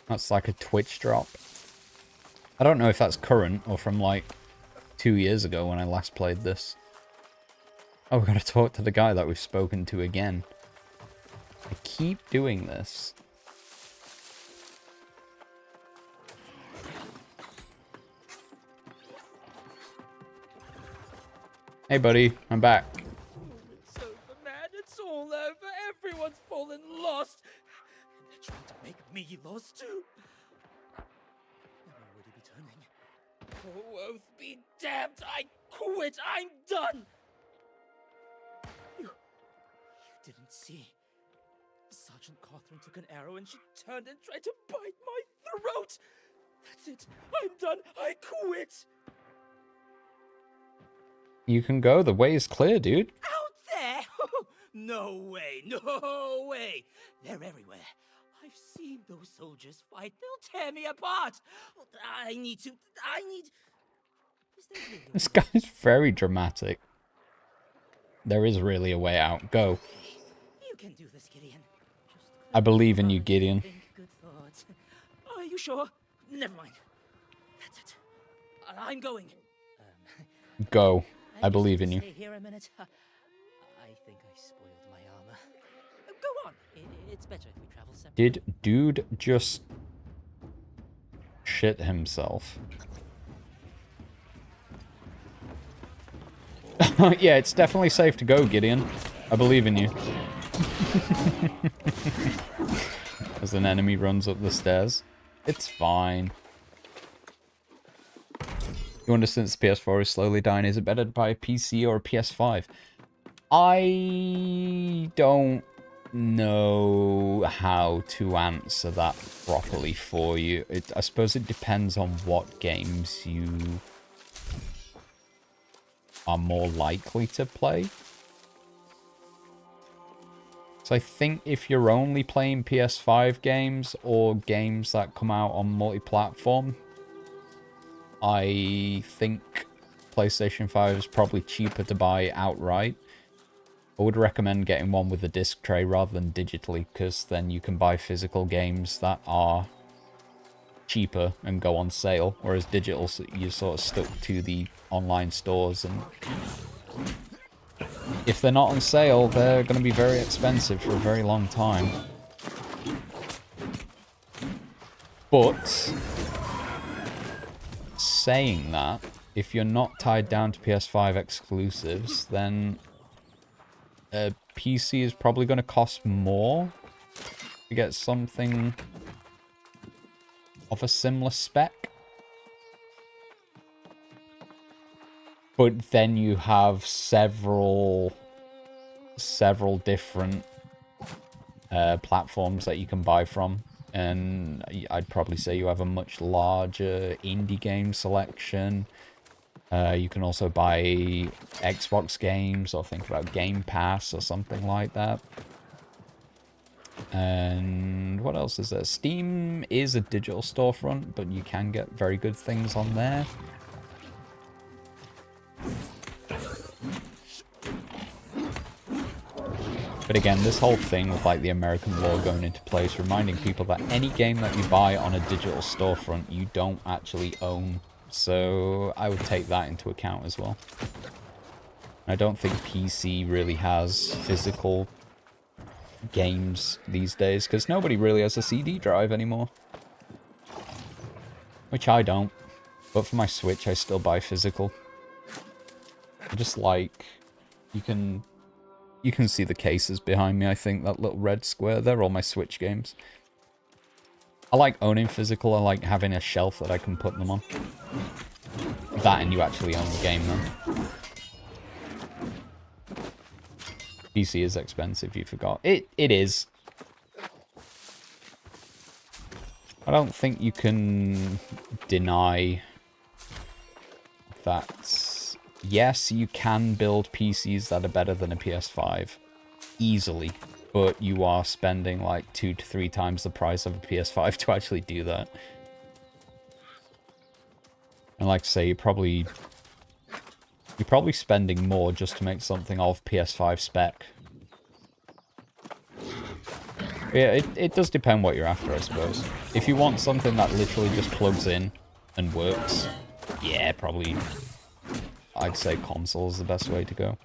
That's like a Twitch drop. I don't know if that's current or from like 2 years ago when I last played this. Oh, we gotta talk to the guy that we've spoken to again. I keep doing this. Hey buddy, I'm back. It's over, man. It's all over. Everyone's fallen lost. And they're trying to make me lost too. Where would he be turning? Oh, oath be damned! I quit! I'm done! You didn't see. Sergeant Catherine took an arrow and she turned and tried to bite my throat! That's it! I'm done! I quit! You can go. The way is clear, dude. Out there? No way! No way! They're everywhere. I've seen those soldiers fight. They'll tear me apart. I need... This guy's very dramatic. There is really a way out. Go. You can do this, Gideon. I believe in you, Gideon. Think good thoughts. Are you sure? Never mind. That's it. I'm going. Go. I believe in you. Stay here a minute. I think I spoiled my armor. Go on. It's better if we travel separately. Did dude just shit himself? Yeah, it's definitely safe to go, Gideon. I believe in you. As an enemy runs up the stairs. It's fine. You wonder, since the PS4 is slowly dying, is it better to buy a PC or a PS5? I don't know how to answer that properly for you. I suppose it depends on what games you are more likely to play. So I think if you're only playing PS5 games or games that come out on multi-platform, I think PlayStation 5 is probably cheaper to buy outright. I would recommend getting one with a disc tray rather than digitally, because then you can buy physical games that are cheaper and go on sale, whereas digital, you're sort of stuck to the online stores, and if they're not on sale, they're going to be very expensive for a very long time. But saying that, if you're not tied down to PS5 exclusives, then a PC is probably going to cost more to get something of a similar spec. But then you have several different platforms that you can buy from. And I'd probably say you have a much larger indie game selection. You can also buy Xbox games, or think about Game Pass or something like that. And what else is there? Steam is a digital storefront, but you can get very good things on there. But again, this whole thing with like the American law going into place, reminding people that any game that you buy on a digital storefront, you don't actually own. So I would take that into account as well. I don't think PC really has physical games these days, because nobody really has a CD drive anymore. Which I don't. But for my Switch, I still buy physical. I just like, you can You can see the cases behind me, I think, that little red square. They're all my Switch games. I like owning physical. I like having a shelf that I can put them on. That and you actually own the game then. PC is expensive, you forgot. It is. I don't think you can deny that. Yes, you can build PCs that are better than a PS5. Easily. But you are spending like 2 to 3 times the price of a PS5 to actually do that. And like I say, you're probably spending more just to make something of PS5 spec. Yeah, it does depend what you're after, I suppose. If you want something that literally just plugs in and works, yeah, probably I'd say console is the best way to go.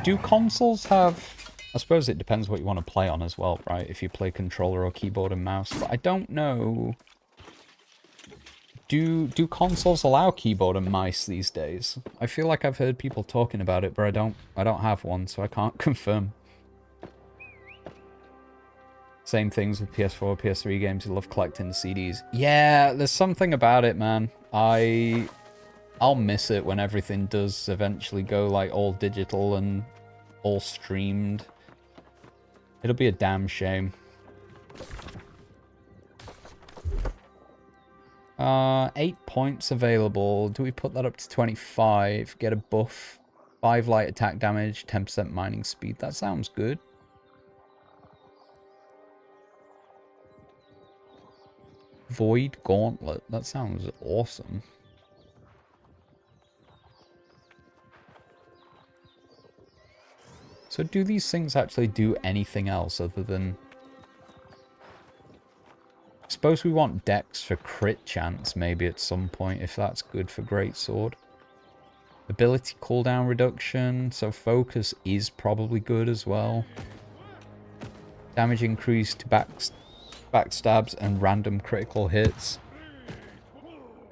Do consoles have... I suppose it depends what you want to play on as well, right? If you play controller or keyboard and mouse. But I don't know... Do consoles allow keyboard and mice these days? I feel like I've heard people talking about it, but I don't have one, so I can't confirm. Same things with PS4, PS3 games. You love collecting the CDs. Yeah, there's something about it, man. I'll miss it when everything does eventually go like all digital and all streamed. It'll be a damn shame. 8 points available. Do we put that up to 25? Get a buff. 5 light attack damage, 10% mining speed. That sounds good. Void Gauntlet. That sounds awesome. So do these things actually do anything else other than... I suppose we want dex for crit chance maybe at some point, if that's good for Greatsword. Ability cooldown reduction, so focus is probably good as well. Damage increase to backstabs and random critical hits.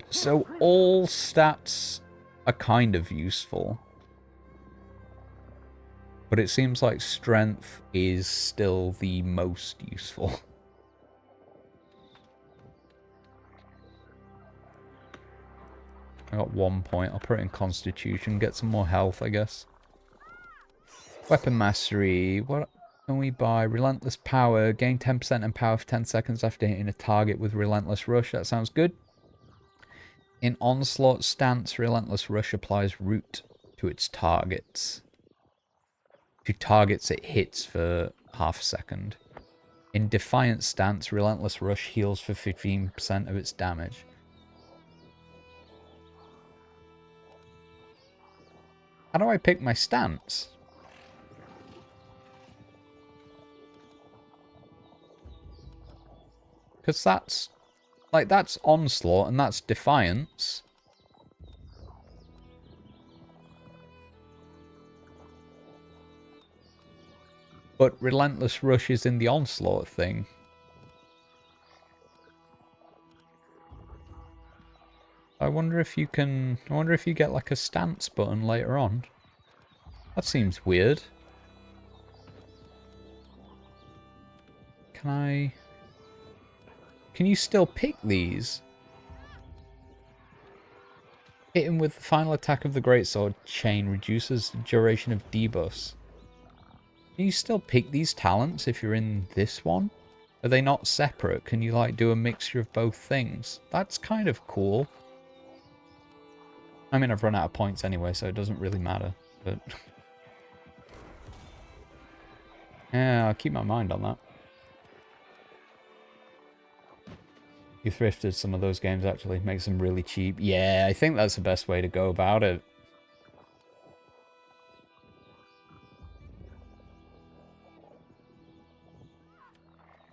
So all stats are kind of useful. But it seems like strength is still the most useful. I got 1 point. I'll put it in Constitution. Get some more health, I guess. Weapon Mastery. What can we buy? Relentless Power. Gain 10% in power for 10 seconds after hitting a target with Relentless Rush. That sounds good. In Onslaught Stance, Relentless Rush applies root to its targets. To targets it hits for half a second. In Defiant Stance, Relentless Rush heals for 15% of its damage. How do I pick my stance? Because that's... like, that's Onslaught and that's Defiance. But Relentless Rush is in the Onslaught thing. I wonder if you can... I wonder if you get like a stance button later on. That seems weird. Can I... Can you still pick these? Hitting with the final attack of the Greatsword chain reduces the duration of debuffs. Can you still pick these talents if you're in this one? Are they not separate? Can you like do a mixture of both things? That's kind of cool. I mean, I've run out of points anyway, so it doesn't really matter, but... yeah, I'll keep my mind on that. You thrifted some of those games, actually. Makes them really cheap. Yeah, I think that's the best way to go about it.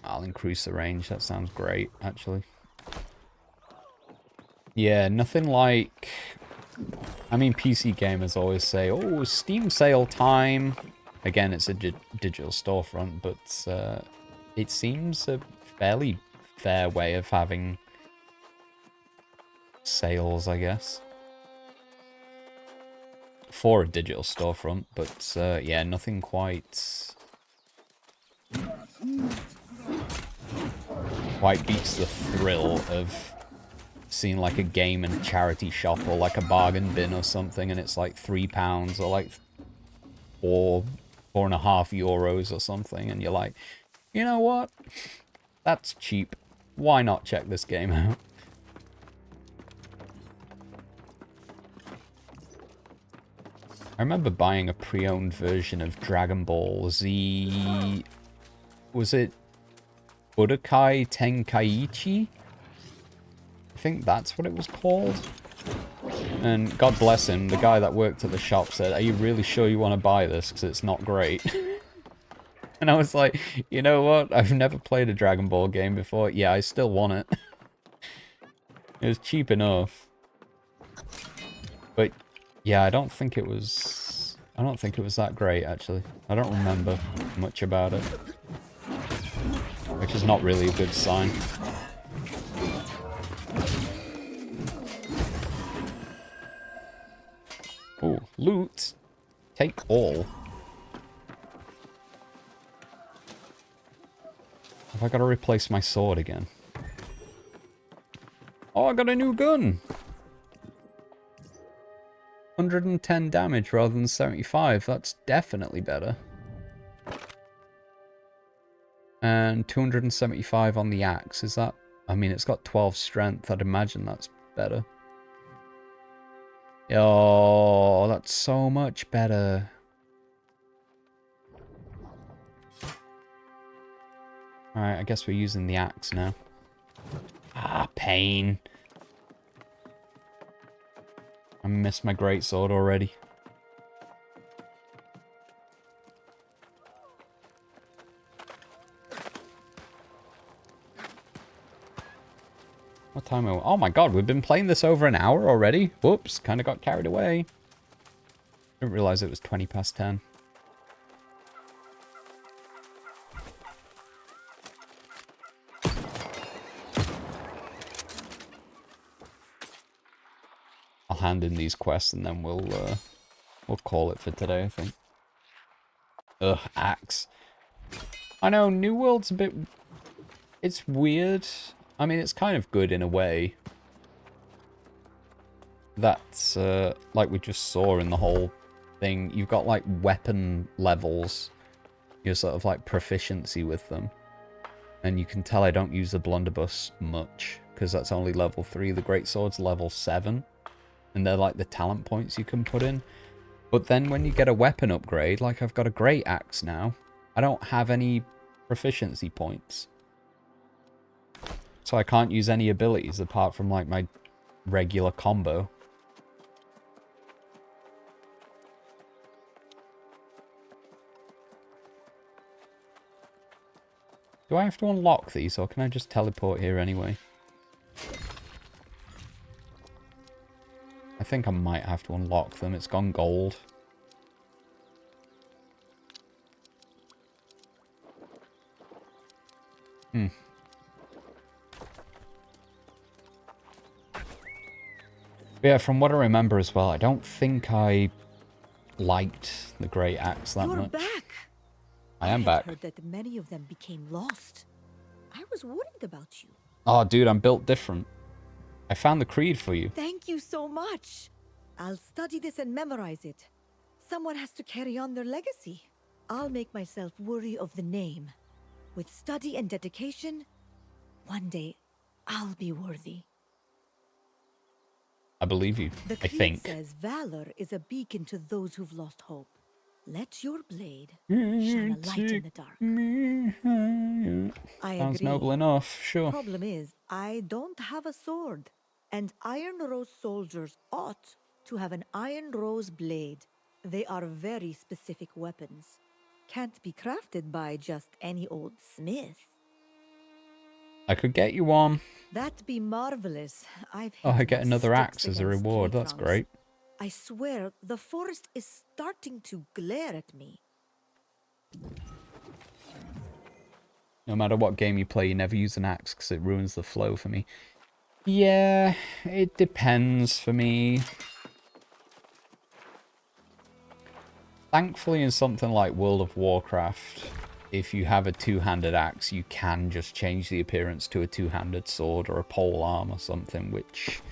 I'll increase the range. That sounds great, actually. Yeah, nothing like... I mean, PC gamers always say, oh, Steam sale time. Again, it's a digital storefront, but it seems a fairly fair way of having sales, I guess. for a digital storefront, but yeah, nothing quite beats the thrill of seeing like a game in a charity shop or like a bargain bin or something, and it's like £3 or like €4.50 or something, and you're like, you know what? That's cheap. Why not check this game out? I remember buying a pre-owned version of Dragon Ball Z... Was it Budokai Tenkaichi? I think that's what it was called. And God bless him, the guy that worked at the shop said, are you really sure you want to buy this? Because it's not great. And I was like, you know what? I've never played a Dragon Ball game before. Yeah, I still want it. It was cheap enough. But yeah, I don't think it was that great, actually. I don't remember much about it. Which is not really a good sign. Oh, loot. Take all. Have I got to replace my sword again? Oh, I got a new gun! 110 damage rather than 75. That's definitely better. And 275 on the axe. Is that... I mean, it's got 12 strength. I'd imagine that's better. Oh, that's so much better. Alright, I guess we're using the axe now. Ah, pain. I missed my greatsword already. What time are we? Oh my god, we've been playing this over an hour already? Whoops, kind of got carried away. Didn't realize it was 20 past 10. I'll hand in these quests and then we'll call it for today, I think. Ugh, axe. I know, New World's a bit... It's weird. I mean, it's kind of good in a way. That's, like we just saw in the whole thing. You've got, like, weapon levels. Your sort of, like, proficiency with them. And you can tell I don't use the blunderbuss much, because that's only level 3. The greatsword's level 7. And they're, like, the talent points you can put in. But then when you get a weapon upgrade, like I've got a great axe now, I don't have any proficiency points. So I can't use any abilities apart from, like, my regular combo. Do I have to unlock these, or can I just teleport here anyway? I think I might have to unlock them. It's gone gold. Hmm. But yeah, from what I remember as well, I don't think I liked the Great Axe that much. You're back! I am back. I heard that many of them became lost. I was worried about you. Oh, dude, I'm built different. I found the creed for you. Thank you so much. I'll study this and memorize it. Someone has to carry on their legacy. I'll make myself worthy of the name. With study and dedication, one day I'll be worthy. I believe you, The I creed think. says valor is a beacon to those who've lost hope. Let your blade shine a light in the dark. I Sounds agree. noble enough, sure. Problem is, I don't have a sword, and Iron Rose soldiers ought to have an Iron Rose blade. They are very specific weapons. Can't be crafted by just any old smith. I could get you one. That'd be marvelous. I've Oh, I hit get my another sticks axe as a against reward. tree That's trunks. great. I swear, the forest is starting to glare at me. No matter what game you play, you never use an axe because it ruins the flow for me. Yeah, it depends for me. Thankfully, in something like World of Warcraft, if you have a two-handed axe, you can just change the appearance to a two-handed sword or a pole arm or something, which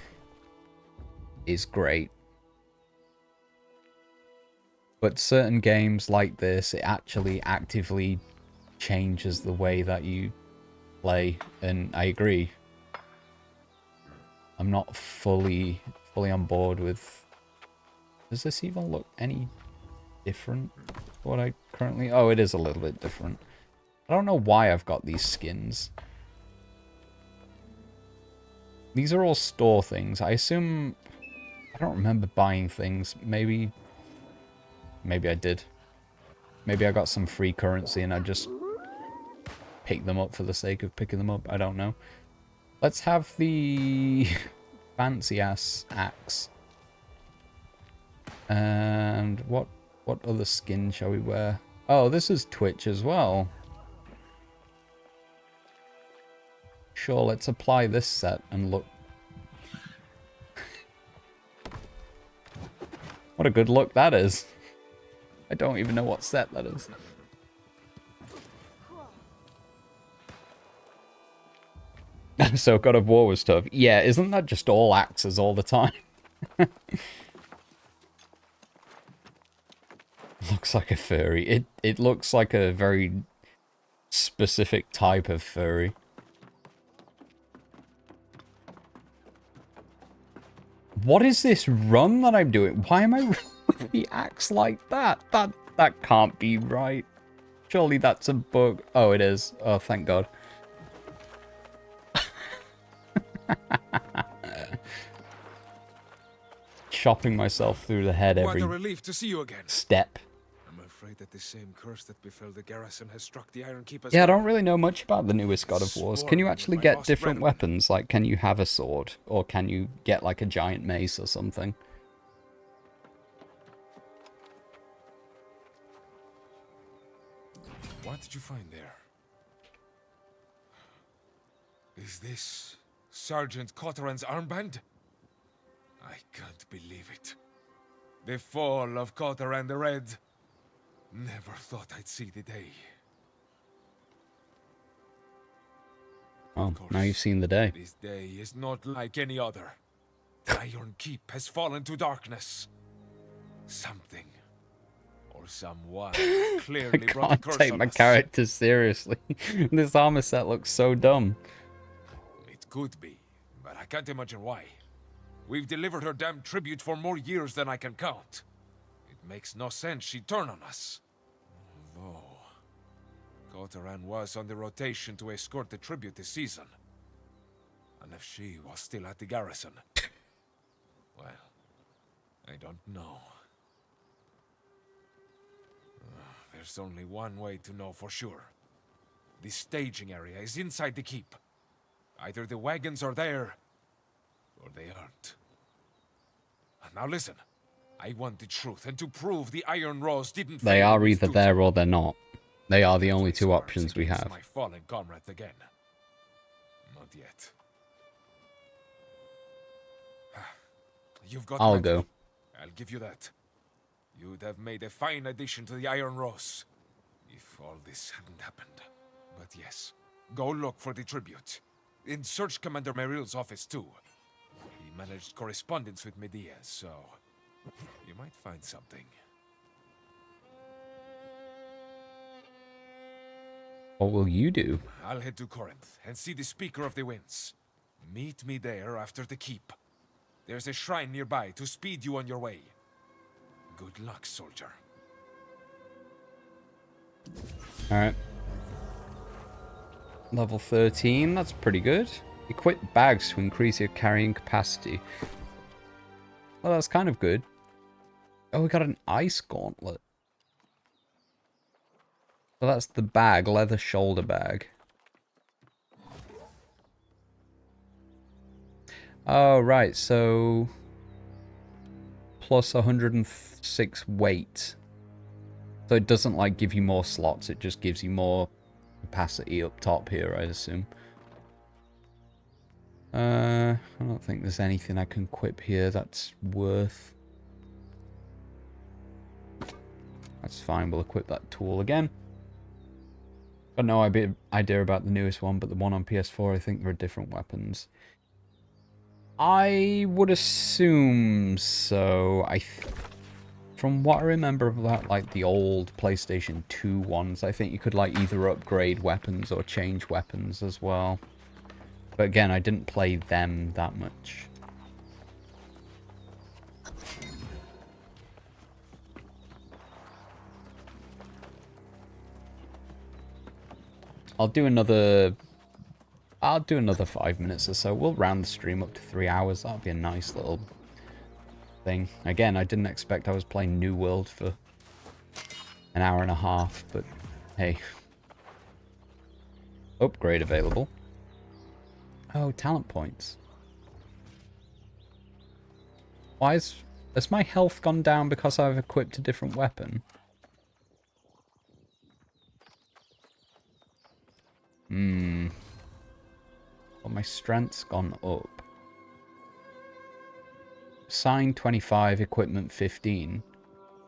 is great. But certain games like this, it actually actively changes the way that you play, and I agree. I'm not fully on board with... Does this even look any different? What I currently... Oh, it is a little bit different. I don't know why I've got these skins. These are all store things. I assume... I don't remember buying things. Maybe I did. Maybe I got some free currency and I just picked them up for the sake of picking them up. I don't know. Let's have the fancy-ass axe. And what other skin shall we wear? Oh, this is Twitch as well. Sure, let's apply this set and look. What a good look that is. I don't even know what set that is. So God of War was tough. Yeah, isn't that just all axes all the time? Looks like a furry. It looks like a very specific type of furry. What is this run that I'm doing? Why am I running with the axe like that? That can't be right. Surely that's a bug. Oh, it is. Oh, thank God. Chopping myself through the head every What a relief to see you again. Step. I'm afraid that the same curse that befell the garrison has struck the Iron Keep as Yeah, I well. don't really know much about the newest God of Wars. Can you actually get different weapons? Like, can you have a sword? Or can you get, like, a giant mace or something? What did you find there? Is this Sergeant Cotteran's armband? I can't believe it. The fall of Cotteran the Red. Never thought I'd see the day. Oh, now you've seen the day. This day is not like any other. The Iron Keep has fallen to darkness. Something or someone I clearly brought a can't curse take on my us. character seriously. This armor set looks so dumb. It could be, but I can't imagine why. We've delivered her damn tribute for more years than I can count. It makes no sense she'd turn on us. Although, Cotteran was on the rotation to escort the tribute this season. And if she was still at the garrison, well, I don't know. There's only one way to know for sure. The staging area is inside the keep. Either the wagons are there, or they aren't. Now listen, I want the truth, and to prove the Iron Rose didn't They fail are in its either duty. there or they're not. They are the only two options we Against have. my fallen comrades again. Not yet. You've got I'll mettle. go. I'll give you that. You'd have made a fine addition to the Iron Rose, if all this hadn't happened. But yes, go look for the tribute. And search Commander Meryl's office too. He managed correspondence with Medea, so you might find something. What will you do? I'll head to Corinth and see the Speaker of the Winds. Meet me there after the keep. There's a shrine nearby to speed you on your way. Good luck, soldier. Alright. Level 13, that's pretty good. Equip bags to increase your carrying capacity. Well, that's kind of good. Oh, we got an ice gauntlet. So that's the bag, leather shoulder bag. Oh, right, so... plus 106 weight. So it doesn't, like, give you more slots, it just gives you more capacity up top here, I assume. I don't think there's anything I can equip here that's worth... That's fine, we'll equip that tool again. Got no idea about the newest one, but the one on PS4, I think there are different weapons. I would assume so. From what I remember about like the old PlayStation 2 ones, I think you could like either upgrade weapons or change weapons as well. But again, I didn't play them that much. I'll do another 5 minutes or so. We'll round the stream up to 3 hours. That'll be a nice little thing. Again, I didn't expect I was playing New World for an hour and a half, but hey. Upgrade available. Oh, talent points. Why has my health gone down because I've equipped a different weapon? Well, my strength's gone up. Assigned 25, equipment 15.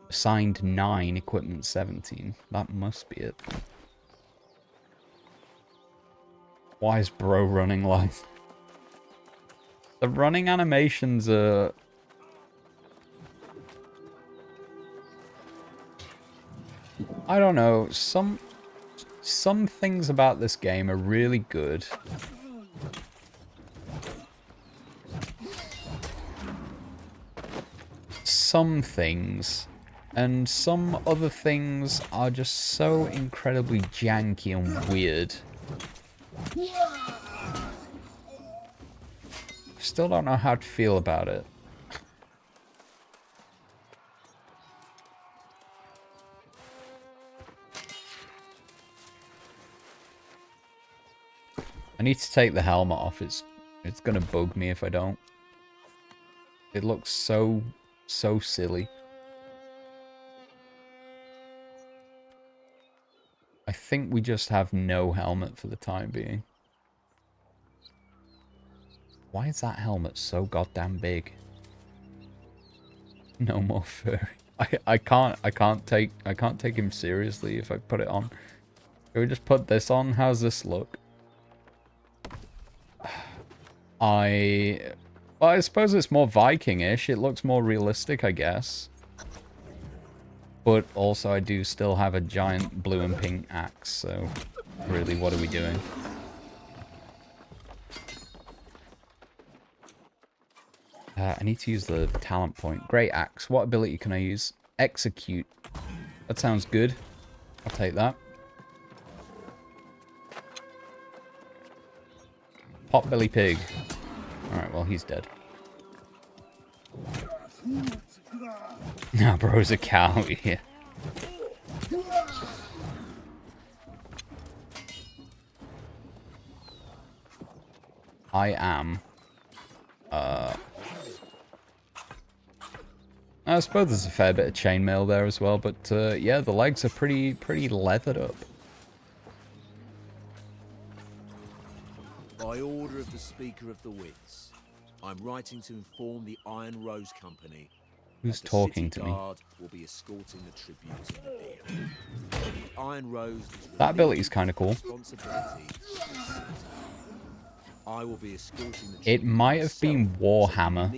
Assigned 9, equipment 17. That must be it. Why is bro running like... The running animations are... I don't know, some things about this game are really good. Some things. And some other things are just so incredibly janky and weird. Still don't know how to feel about it. I need to take the helmet off. It's gonna bug me if I don't. It looks so silly. I think we just have no helmet for the time being. Why is that helmet so goddamn big? No more furry. I can't take him seriously if I put it on. Can we just put this on? How's this look? Well, I suppose it's more Viking-ish. It looks more realistic, I guess. But also, I do still have a giant blue and pink axe, so really, what are we doing? I need to use the talent point. Great axe. What ability can I use? Execute. That sounds good. I'll take that. Potbelly pig. Alright, well, he's dead. Nah, bro's a cow here. I am. I suppose there's a fair bit of chainmail there as well, but yeah, the legs are pretty leathered up. By order of the Speaker of the Wits, I'm writing to inform the Iron Rose Company. Who's talking to me? Will be escorting the tribute in the beer. The Iron Rose. That ability's kind of cool. I will be escorting the It might have been Warhammer.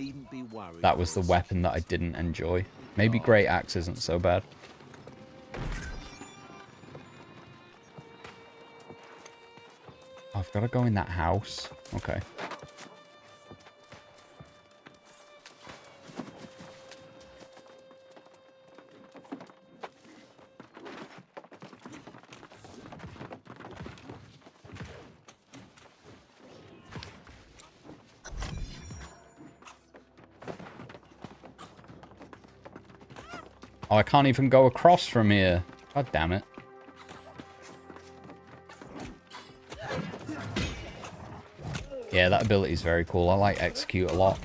That was the weapon that I didn't enjoy. Maybe Great Axe isn't so bad. I've got to go in that house. Okay. Oh, I can't even go across from here. God damn it. Yeah, that ability is very cool. I like execute a lot.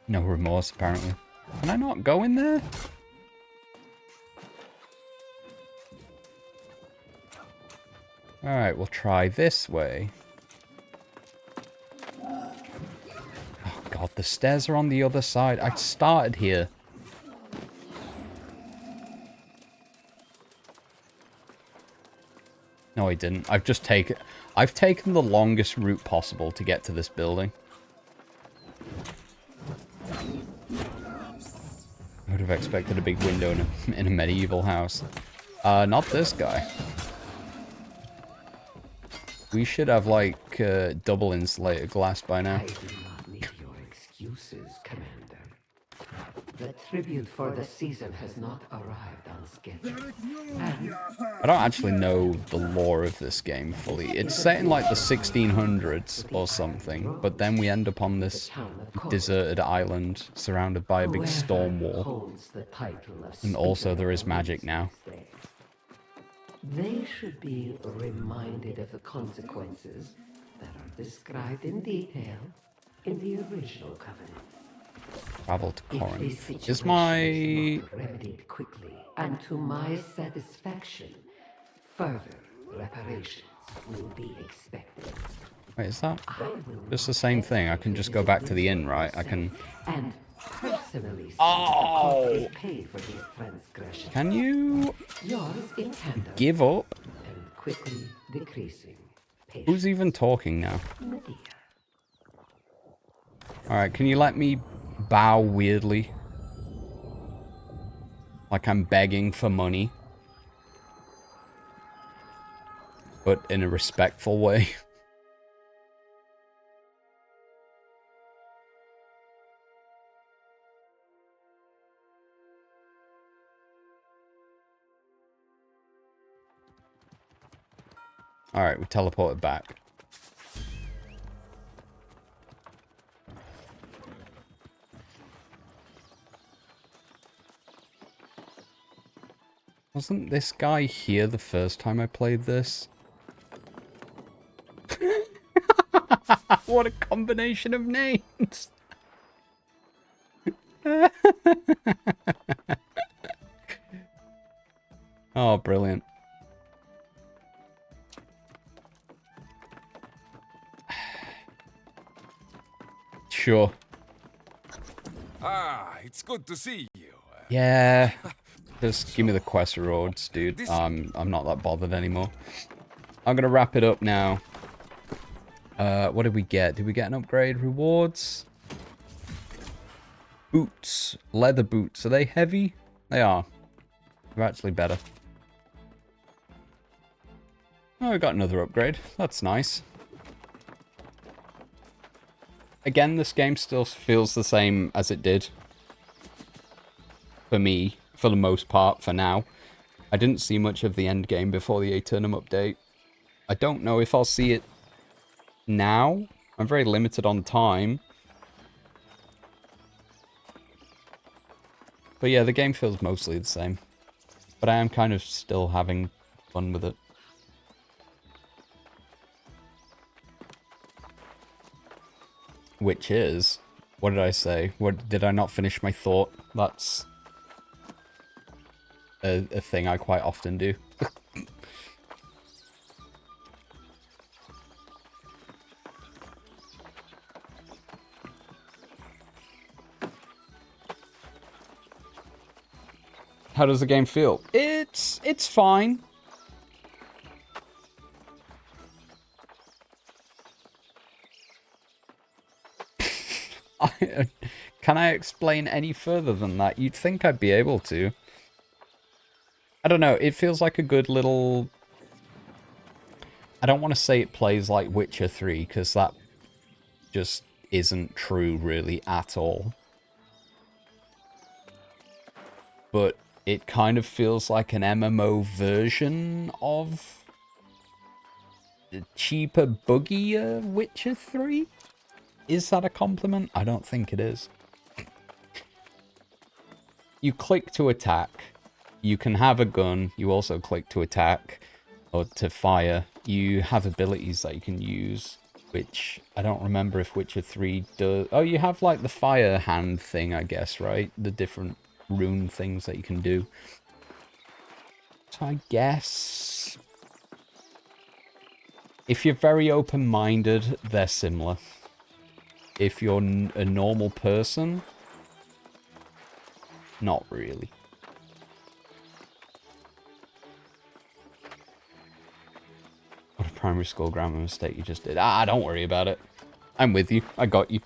No remorse, apparently. Can I not go in there? Alright, we'll try this way. stairs are on the other side. I started here. No, I didn't. I've taken the longest route possible to get to this building. I would have expected a big window in a medieval house. Not this guy. We should have, like, double insulated glass by now. I do not need your excuses, Commander. The tribute for the season has not arrived on schedule. And I don't actually know the lore of this game fully. It's set in, like, the 1600s or something, but then we end up on this deserted island surrounded by a big storm wall. And also there is magic now. they should be reminded of the consequences that are described in detail in the original covenant. Travel to If Corinth. this Is situation my... is not remedied quickly, and to my satisfaction, further reparations will be expected. Wait, is that just the same thing? I can just go back to the inn, right? I can... And personally see Oh! the cost is paid for these transgressions. Can you... Yours in tandem, give up? and quickly decreasing. Who's even talking now? Alright, can you let me bow weirdly? Like I'm begging for money. But in a respectful way. Alright, we teleported back. Wasn't this guy here the first time I played this? What a combination of names! Oh, brilliant. Sure. Ah, it's good to see you. Yeah. Just give me the quest rewards, dude. I'm not that bothered anymore. I'm gonna wrap it up now. What did we get? Did we get an upgrade? Rewards? Boots. Leather boots. Are they heavy? They are. They're actually better. Oh, we got another upgrade. That's nice. Again, this game still feels the same as it did. For me, for the most part, for now. I didn't see much of the end game before the Aeternum update. I don't know if I'll see it now. I'm very limited on time. But yeah, the game feels mostly the same. But I am kind of still having fun with it. Which is... What did I say? What did I not finish my thought? That's a thing I quite often do. How does the game feel? It's fine. Can I explain any further than that? You'd think I'd be able to. I don't know, it feels like a good little... I don't want to say it plays like Witcher 3, because that just isn't true, really, at all. But it kind of feels like an MMO version of the cheaper, buggier Witcher 3? Is that a compliment? I don't think it is. You click to attack. You can have a gun. You also click to attack or to fire. You have abilities that you can use, which I don't remember if Witcher 3 does. Oh, you have like the fire hand thing, I guess, right? The different rune things that you can do. So I guess if you're very open-minded, they're similar. if you're a normal person, not really. What a primary school grammar mistake you just did. Ah, don't worry about it. I'm with you. I got you.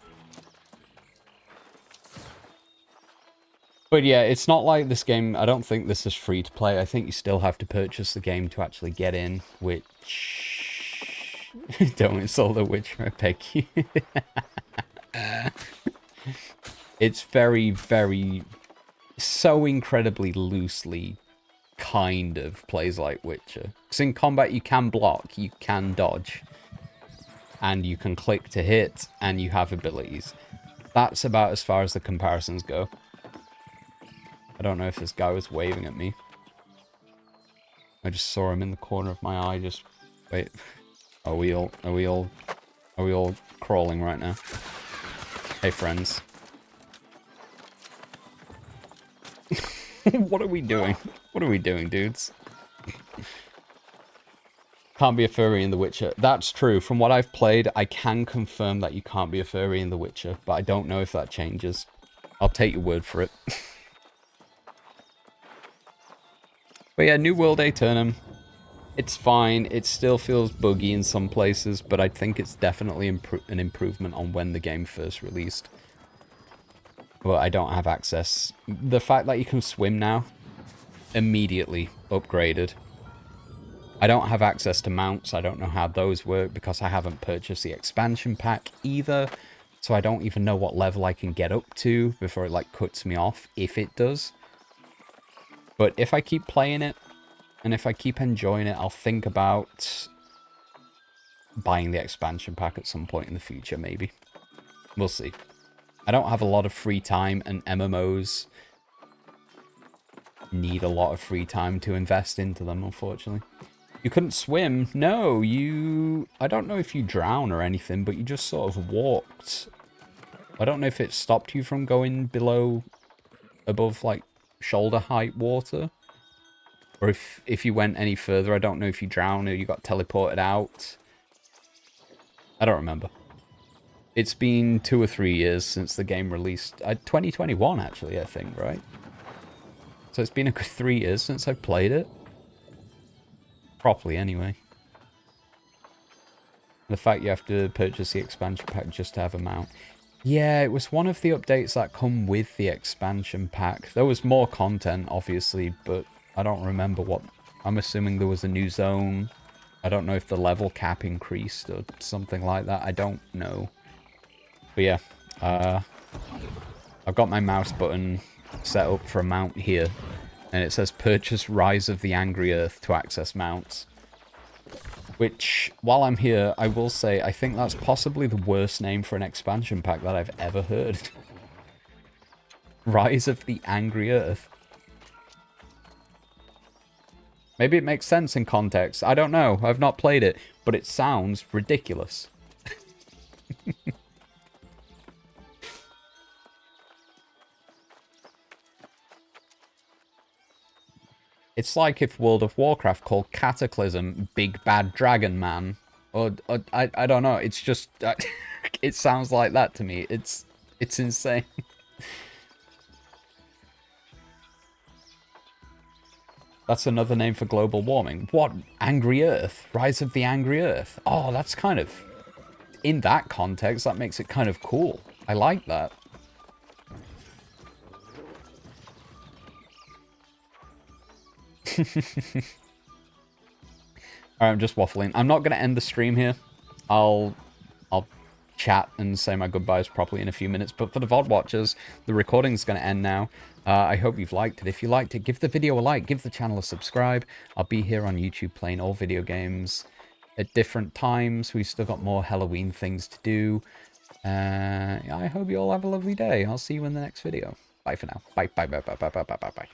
But yeah, it's not like this game. I don't think this is free to play. I think you still have to purchase the game to actually get in, which... Don't insult the Witcher, I beg you. It's very, very... so incredibly loosely kind of plays like Witcher. Because in combat you can block, you can dodge, and you can click to hit, and you have abilities. That's about as far as the comparisons go. I don't know if this guy was waving at me. I just saw him in the corner of my eye. Just wait. Are we all crawling right now? Hey, friends. What are we doing? What are we doing, dudes? Can't be a furry in The Witcher. That's true. From what I've played, I can confirm that you can't be a furry in The Witcher, but I don't know if that changes. I'll take your word for it. But yeah, New World Aeternum. It's fine. It still feels buggy in some places, but I think it's definitely an improvement on when the game first released. But I don't have access. The fact that you can swim now, immediately upgraded. I don't have access to mounts. I don't know how those work because I haven't purchased the expansion pack either. So I don't even know what level I can get up to before it like cuts me off, if it does. But if I keep playing it, and if I keep enjoying it, I'll think about buying the expansion pack at some point in the future, maybe. We'll see. I don't have a lot of free time, and MMOs need a lot of free time to invest into them, unfortunately. You couldn't swim? No, I don't know if you drown or anything, but you just sort of walked. I don't know if it stopped you from going above, like, shoulder height water, or if you went any further. I don't know if you drowned or you got teleported out. I don't remember. It's been 2 or 3 years since the game released. 2021 actually, I think, right? So it's been a good 3 years since I've played it properly anyway. The fact you have to purchase the expansion pack just to have a mount. Yeah, it was one of the updates that come with the expansion pack. There was more content, obviously, but I don't remember what... I'm assuming there was a new zone. I don't know if the level cap increased or something like that. I don't know. But yeah, I've got my mouse button set up for a mount here. And it says purchase Rise of the Angry Earth to access mounts. Which, while I'm here, I will say, I think that's possibly the worst name for an expansion pack that I've ever heard. Rise of the Angry Earth. Maybe it makes sense in context. I don't know. I've not played it, but it sounds ridiculous. It's like if World of Warcraft called Cataclysm Big Bad Dragon Man. Or I don't know. It's just... it sounds like that to me. It's insane. That's another name for global warming. What? Angry Earth? Rise of the Angry Earth? Oh, that's kind of... in that context, that makes it kind of cool. I like that. Alright, I'm just waffling. I'm not going to end the stream here. I'll chat and say my goodbyes properly in a few minutes. But for the VOD watchers, the recording's going to end now. I hope you've liked it. If you liked it, give the video a like. Give the channel a subscribe. I'll be here on YouTube playing all video games at different times. We've still got more Halloween things to do. I hope you all have a lovely day. I'll see you in the next video. Bye for now. Bye, bye, bye, bye, bye, bye, bye, bye.